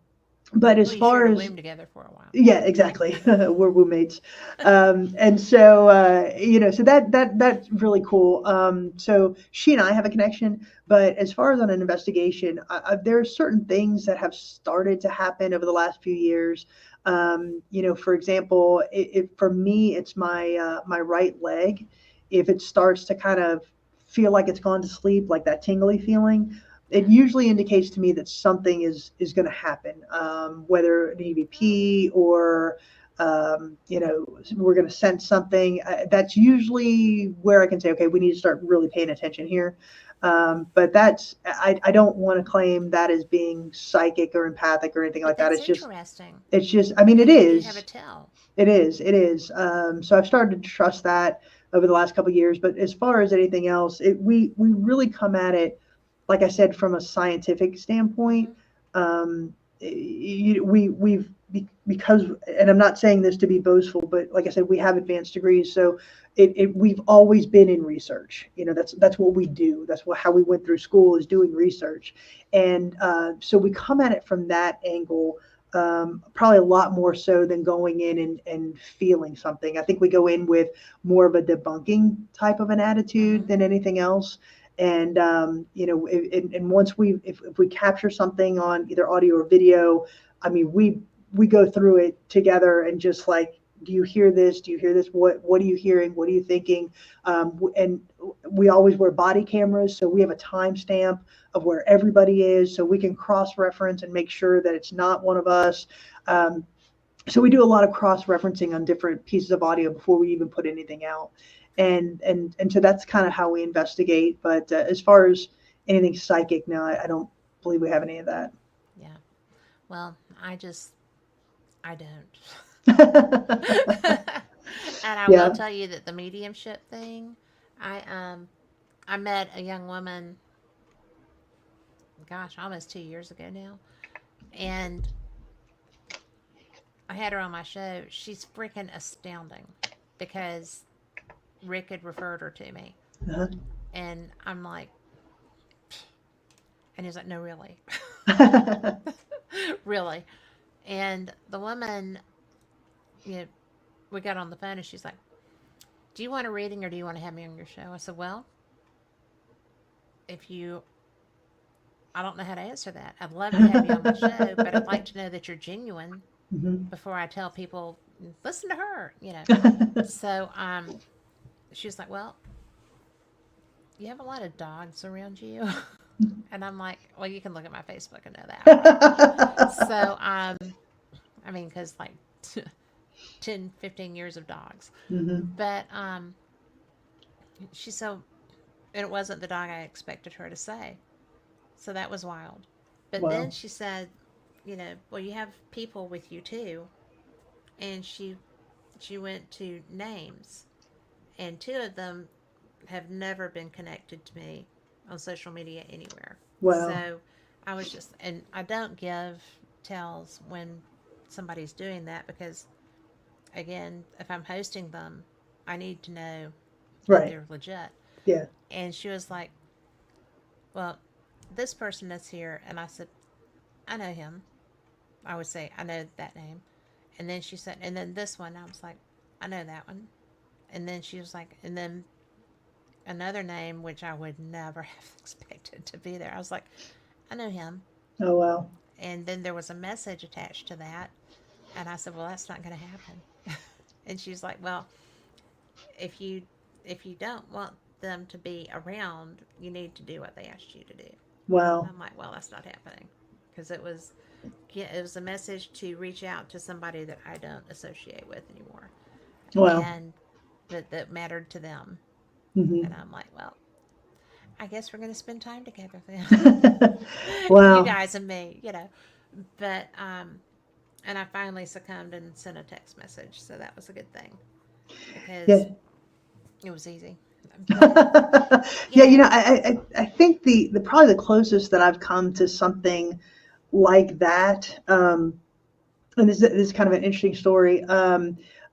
but as Well, you far shared a as room together for a while. yeah, exactly. We're roommates, and so so that's really cool. So she and I have a connection, but as far as on an investigation, there are certain things that have started to happen over the last few years. For example, for me, it's my right leg. If it starts to kind of feel like it's gone to sleep, like that tingly feeling, it usually indicates to me that something is going to happen, whether an EVP or we're going to sense something. That's usually where I can say, okay, we need to start really paying attention here. But I don't want to claim that as being psychic or empathic or anything But like that. that's interesting It's just, I mean, it because you do have a is. tell. It is. So I've started to trust that over the last couple of years. But as far as anything else, we really come at it, like I said, from a scientific standpoint. Hmm. Because, and I'm not saying this to be boastful, but like I said, we have advanced degrees, so we've always been in research. That's what we do. How we went through school, is doing research, and so we come at it from that angle. Probably a lot more so than going in and feeling something. I think we go in with more of a debunking type of an attitude Hmm. than anything else. And and once if we capture something on either audio or video, I mean, we go through it together and just like, do you hear this? Do you hear this? What are you hearing? What are you thinking? And we always wear body cameras, so we have a timestamp of where everybody is, so we can cross reference and make sure that it's not one of us. Um, so we do a lot of cross referencing on different pieces of audio before we even put anything out, and so that's kind of how we investigate. But as far as anything psychic, no, I don't believe we have any of that. Yeah. Well, I don't. And I will Yeah. tell you that the mediumship thing, I um I met a young woman, gosh, almost 2 years ago now, and I had her on my show. She's freaking astounding because Rick had referred her to me, Uh-huh. and I'm like, and he's like, no, really, really, and the woman, you know, we got on the phone and she's like, do you want a reading or do you want to have me on your show? I said, well, if you I don't know how to answer that. I'd love to have you on my show, but I'd like to know that you're genuine Hmm. before I tell people, listen to her, you know. So she was like, well, you have a lot of dogs around you. And I'm like, well, you can look at my Facebook and know that, right? So, I mean, because like 10, 15 years of dogs. Hmm. But she so, and it wasn't the dog I expected her to say. So that was wild. But then Wow. she said, you know, well, you have people with you too. And she went to names, and two of them have never been connected to me on social media anywhere. Wow. So I was just, and I don't give tells when somebody's doing that because, again, if I'm hosting them, I need to know that Right. they're legit. Yeah. And she was like, well, this person is here. And I said, I know him. I would say, I know that name. And then she said, and then this one, I was like, I know that one. And then she was like, and then another name, which I would never have expected to be there. I was like, I know him. Oh, wow. And then there was a message attached to that. And I said, well, that's not going to happen. And she's like, well, if you if you don't want them to be around, you need to do what they asked you to do. And Wow. I'm like, well, that's not happening because it was a message to reach out to somebody that I don't associate with anymore, Wow. and that mattered to them. Hmm. And I'm like, well, I guess we're going to spend time together then. You Wow. guys and me, you know. But and I finally succumbed and sent a text message, so that was a good thing because Yeah. it was easy. But you Yeah, know, I think the probably the closest that I've come to something like that, and this is kind of an interesting story.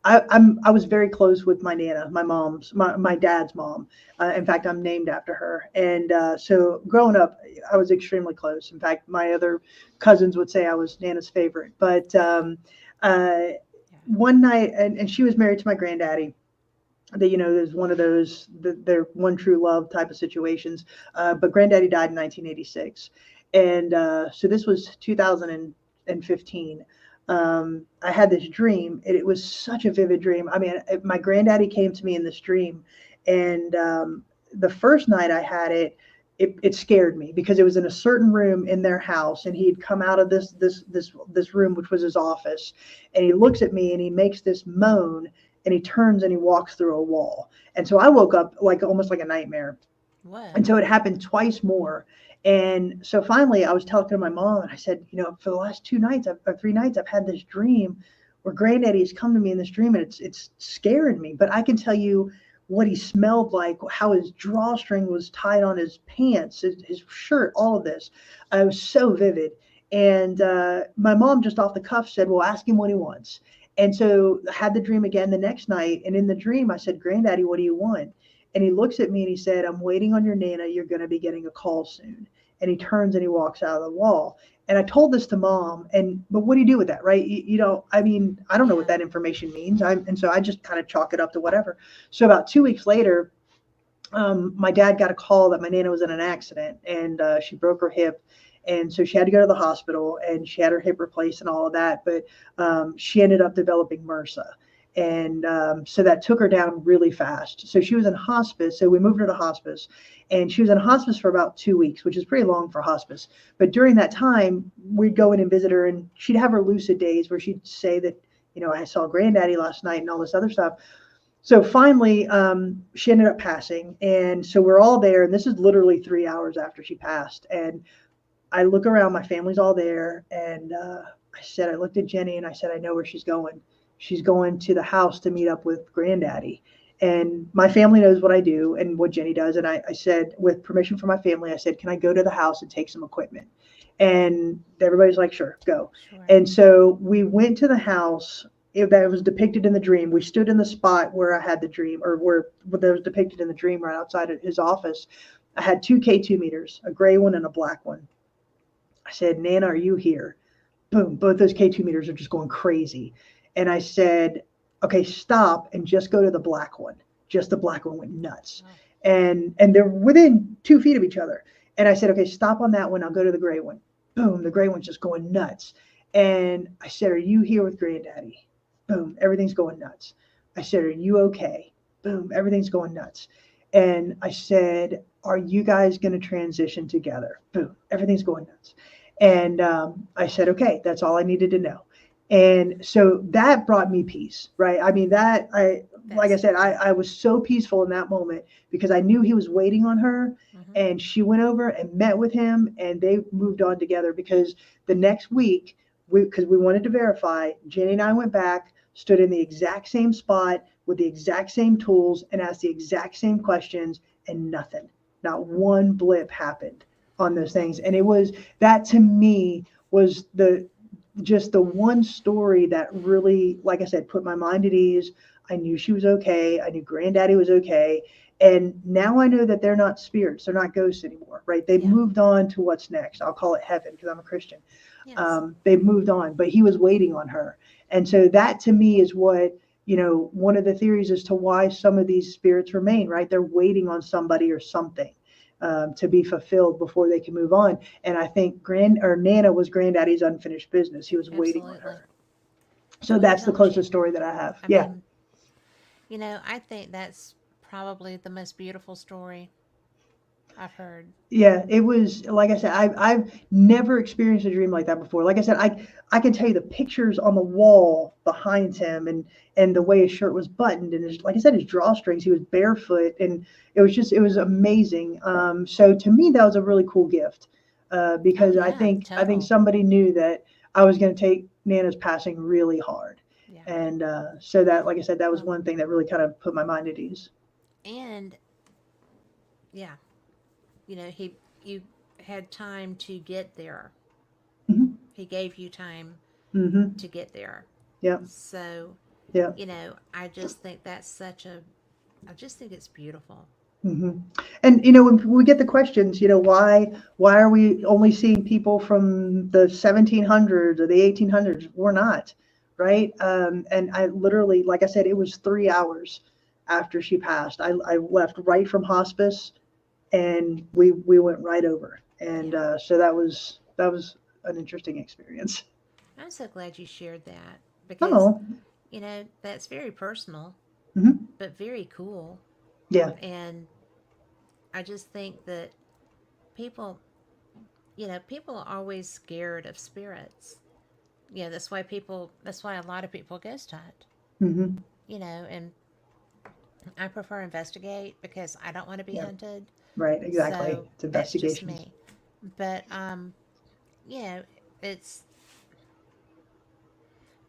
I was very close with my nana, my dad's mom. In fact, I'm named after her. And so growing up, I was extremely close. In fact, my other cousins would say I was Nana's favorite. But uh, yeah, one night, and she was married to my granddaddy. That there's one of those they're one true love type of situations. But granddaddy died in 1986, and so this was 2015. I had this dream, and it was such a vivid dream. I mean, my granddaddy came to me in this dream, and the first night I had it. It scared me because it was in a certain room in their house, and he had come out of this room, which was his office, and he looks at me and he makes this moan, and he turns and he walks through a wall. And so I woke up like almost like a nightmare. what? And so it happened twice more. And so finally I was talking to my mom and I said, for the last 2 nights or 3 nights, I've had this dream where granddaddy's come to me in this dream, and it's scaring me. But I can tell you what he smelled like, how his drawstring was tied on his pants, his shirt, all of this. It was so vivid. And my mom just off the cuff said, well, ask him what he wants. And so I had the dream again the next night. And in the dream, I said, Granddaddy, what do you want? And he looks at me and he said, I'm waiting on your Nana. You're going to be getting a call soon. And he turns and he walks out of the wall. And I told this to mom. But what do you do with that, right? I mean, I don't know what Yeah. that information means. And so I just kind of chalk it up to whatever. So about 2 weeks later, my dad got a call that my Nana was in an accident, and she broke her hip. And so she had to go to the hospital, and she had her hip replaced and all of that. But she ended up developing MRSA. And so that took her down really fast. So she was in hospice. So we moved her to hospice, and she was in hospice for about 2 weeks, which is pretty long for hospice. But during that time, we'd go in and visit her, and she'd have her lucid days where she'd say that, I saw Granddaddy last night and all this other stuff. So finally, she ended up passing. And so we're all there. And this is literally 3 hours after she passed. And I look around, my family's all there. And I looked at Jenny and I said, I know where she's going. She's going to the house to meet up with Granddaddy. And my family knows what I do and what Jenny does. And I said, with permission from my family, I said, can I go to the house and take some equipment? And everybody's like, sure, go. Sure. And so we went to the house that was depicted in the dream. We stood in the spot where I had the dream, or where that was depicted in the dream, right outside of his office. I had two K2 meters, a gray one and a black one. I said, Nana, are you here? Boom, both those K2 meters are just going crazy. And I said, okay, stop and just go to the black one. Just the black one went nuts. Oh, And they're within 2 feet of each other. And I said, okay, stop on that one. I'll go to the gray one. Boom, the gray one's just going nuts. And I said, are you here with Granddaddy? Boom, everything's going nuts. I said, are you okay? Boom, everything's going nuts. And I said, are you guys going to transition together? Boom, everything's going nuts. And I said, okay, that's all I needed to know. And so that brought me peace, right? I mean, like I said, I was so peaceful in that moment because I knew he was waiting on her, and she went over and met with him, and they moved on together. Because the next week, because we wanted to verify, Jenny and I went back, stood in the exact same spot with the exact same tools, and asked the exact same questions, and nothing, not one blip happened on those things. And it was that, to me, was just the one story that really, like I said, put my mind at ease. I knew she was okay. I knew Granddaddy was okay. And now I know that they're not spirits. They're not ghosts anymore, right? They've moved on to what's next. I'll call it heaven because I'm a Christian. Yes. They've moved on, but he was waiting on her. And so that, to me, is what, one of the theories as to why some of these spirits remain, right? They're waiting on somebody or something to be fulfilled before they can move on. And I think Nana was Granddaddy's unfinished business. He was waiting on her. So that's the closest story that I have. I mean, I think that's probably the most beautiful story I've heard. Yeah, it was, like I said, I've never experienced a dream like that before. Like I said, I can tell you the pictures on the wall behind him, and the way his shirt was buttoned, and like I said, his drawstrings, he was barefoot, and it was amazing. So to me, that was a really cool gift, because I think somebody knew that I was going to take Nana's passing really hard. Yeah. And so that, like I said, that was one thing that really kind of put my mind at ease. And yeah, you had time to get there. Mm-hmm. He gave you time to get there. Yeah. So, I just think that's I just think it's beautiful. Mm-hmm. And when we get the questions, why are we only seeing people from the 1700s or the 1800s? We're not, right? And I literally, like I said, it was 3 hours after she passed. I left right from hospice, and we went right over. And so that was an interesting experience. I'm so glad you shared that, because that's very personal, but very cool. Yeah. And I just think that people are always scared of spirits. That's why a lot of people ghost hunt. Mm-hmm. And I prefer investigate because I don't want to be hunted. Right, exactly. So it's investigation. That's just me. But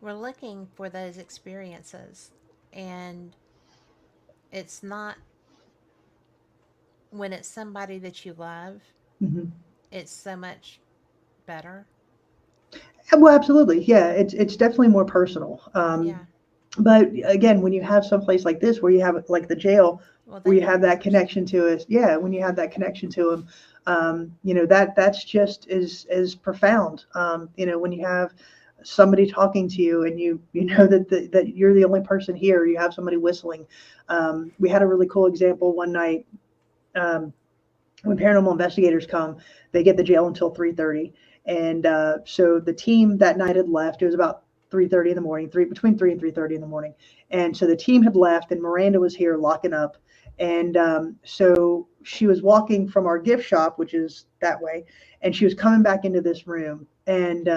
we're looking for those experiences, and it's not when it's somebody that you love. It's so much better. Well, absolutely. Yeah, it's definitely more personal. But again, when you have someplace like this, where you have like the jail, where you have that connection to it, when you have that connection to them, that's just as profound. When you have somebody talking to you, and you know that you're the only person here, you have somebody whistling. We had a really cool example one night. When paranormal investigators come, they get the jail until 3:30, and so the team that night had left. It was about 3:30 in the morning, between 3 and 3:30 in the morning. And so the team had left, and Miranda was here locking up. And so she was walking from our gift shop, which is that way, and she was coming back into this room. And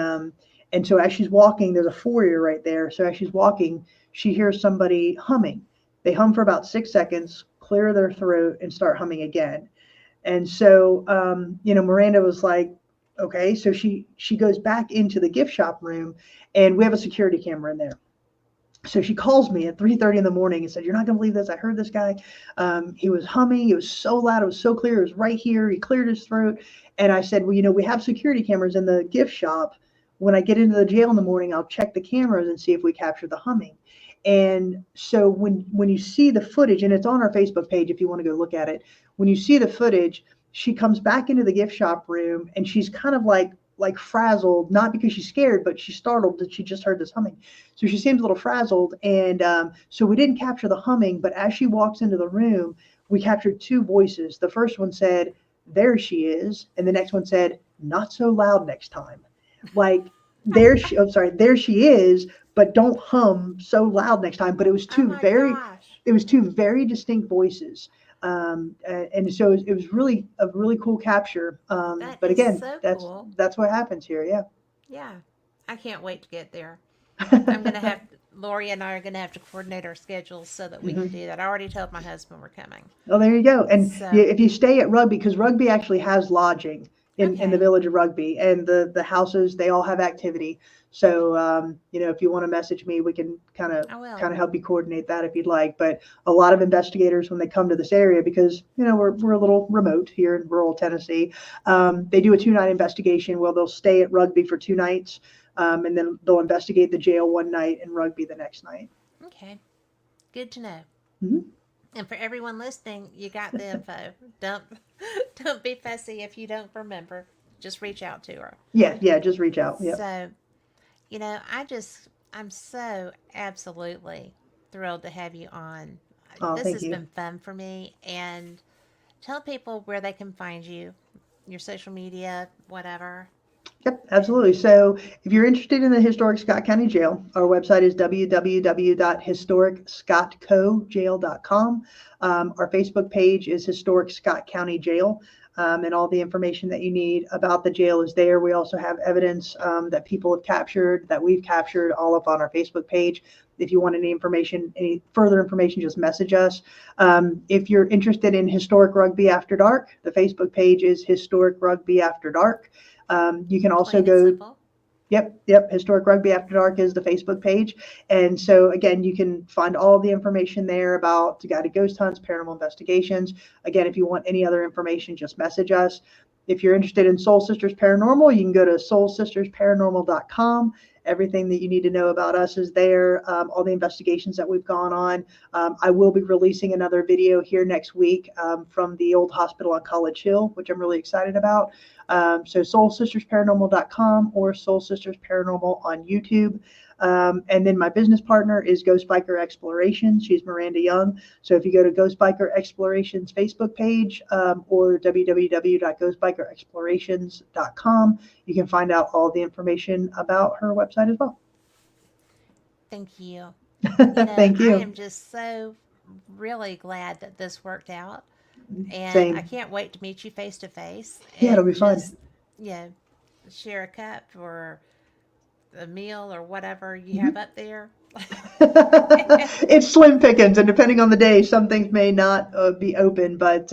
so as she's walking, there's a foyer right there. So as she's walking, she hears somebody humming. They hum for about 6 seconds, clear their throat, and start humming again. And so, Miranda was like, okay. So she goes back into the gift shop room, and we have a security camera in there. So she calls me at 3:30 in the morning and said, "You're not going to believe this. I heard this guy. He was humming. It was so loud. It was so clear. It was right here. He cleared his throat." And I said, "Well, we have security cameras in the gift shop. When I get into the jail in the morning, I'll check the cameras and see if we capture the humming." And so when you see the footage, and it's on our Facebook page if you want to go look at it, when you see the footage, she comes back into the gift shop room, and she's kind of like frazzled, not because she's scared, but she's startled that she just heard this humming. So she seems a little frazzled. And so we didn't capture the humming, but as she walks into the room, we captured 2 voices. The first one said, there she is. And the next one said, not so loud next time. Like, there she, I'm sorry, there she is, but don't hum so loud next time. But Oh my gosh. it was two very distinct voices. And so it was really a really cool capture. That But is again, so that's cool. that's what happens here. Yeah. Yeah. I can't wait to get there. I'm going to have, Lori and I are going to have to coordinate our schedules so that we can Mhm. do that. I already told my husband we're coming. Oh, there you go. And So, if you stay at Rugby, because Rugby actually has lodging in the okay. village of Rugby, and the houses they all have activity. So if you want to message me, we can I will. kind of help you coordinate that if you'd like. But a lot of investigators when they come to this area, because we're a little remote here in rural Tennessee, they do a 2-night investigation. Well, they'll stay at Rugby for 2 nights, and then they'll investigate the jail one night and Rugby the next night. Okay. Good to know. Mhm. And for everyone listening, you got the info. Don't don't be fussy if you don't remember. Just reach out to her. Yeah, yeah. Just reach out. Yep. So, I'm so absolutely thrilled to have you on. Oh, This thank has you. been fun for me. And tell people where they can find you, your social media, whatever. Yep, absolutely. So if you're interested in the historic Scott County Jail, our website is www.historicscottcojail.com. Our Facebook page is Historic Scott County Jail, and all the information that you need about the jail is there. We also have evidence that people have captured, that we've captured, all up on our Facebook page. If you want any information, any further information, just message us. If you're interested in Historic Rugby After Dark, the Facebook page is Historic Rugby After Dark. You can also Plain and go, simple. yep. Historic Rugby After Dark is the Facebook page. And so, again, you can find all the information there about guided ghost hunts, paranormal investigations. Again, if you want any other information, just message us. If you're interested in Soul Sisters Paranormal, you can go to soulsistersparanormal.com. Everything that you need to know about us is there. All the investigations that we've gone on. I will be releasing another video here next week from the old hospital on College Hill, which I'm really excited about. So soulsistersparanormal.com or Soul Sisters Paranormal on YouTube. And then my business partner is Ghost Biker Exploration. She's Miranda Young. So if you go to Ghost Biker Exploration's Facebook page or www.ghostbikerexplorations.com, you can find out all the information about her website as well. Thank you. Thank I you. am just so really glad that this worked out. And I Same. can't wait to meet you face to face Yeah, it'll be and fun. just, you know, share a cup or a meal or whatever you have Mhm. up there. It's slim pickings, and depending on the day, some things may not be open. But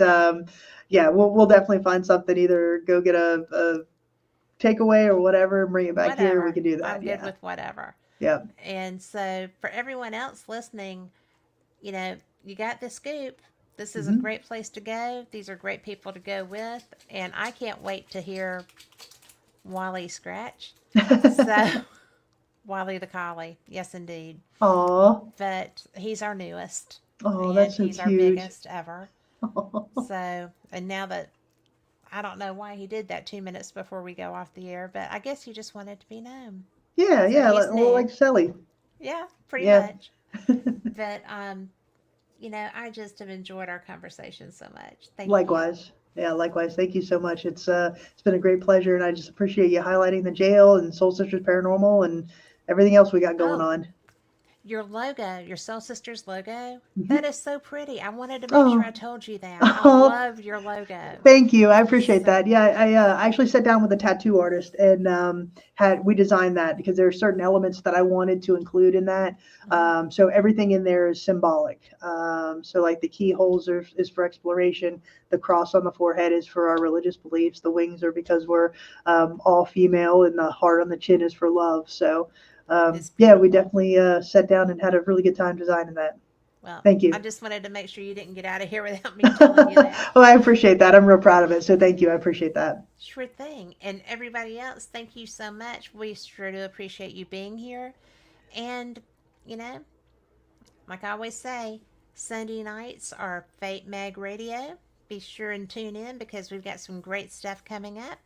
yeah, we'll definitely find something. Either go get a takeaway or whatever, and bring it back here. We Whatever. can do I'm that. good Yeah. with whatever. Yep. And so, for everyone else listening, you got the scoop. This is a Hmm. great place to go. These are great people to go with. And I can't wait to hear Wally scratch. So, Wally the Collie. Yes, indeed. Aw. But he's our newest Oh, and that's so he's our cute. biggest ever. So, and now that I don't know why he did that 2 minutes before we go off the air, but I guess he just wanted to be known. Yeah, So yeah. he's Well, new. like Sally. Yeah, pretty Yeah. much. But I just have enjoyed our conversation so much. Thank you. Likewise. Yeah, likewise. Thank you so much. It's been a great pleasure, and I just appreciate you highlighting the jail and Soul Sisters Paranormal and everything else we got going Oh, on. your logo, your Soul Sisters logo, Hmm. that is so pretty. I wanted to make sure Oh, I told you that. I oh, love your logo. thank you. I appreciate So, that. Yeah, I actually sat down with a tattoo artist and had we designed that because there are certain elements that I wanted to include in that. mhm. So everything in there is symbolic. So like the keyholes is for exploration. The cross on the forehead is for our religious beliefs. The wings are because we're all female, and the heart on the chin is for love. So It's yeah, we beautiful. definitely sat down and had a really good time designing that. Well, Thank I you. just wanted to make sure you didn't get out of here without me telling you that. Well, I appreciate that. I'm real proud of it. So thank you. I appreciate that. Sure thing. And everybody else, thank you so much. We sure do appreciate you being here. And, you know, like I always say, Sunday nights are Fate Mag Radio. Be sure and tune in because we've got some great stuff coming up.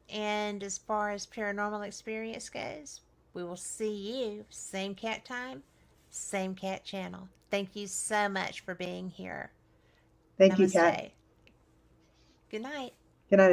And as far as paranormal experience goes, we will see you same cat time, same cat channel. Thank you so much for being here. Thank you, Kat. Namaste. Good night. Good night.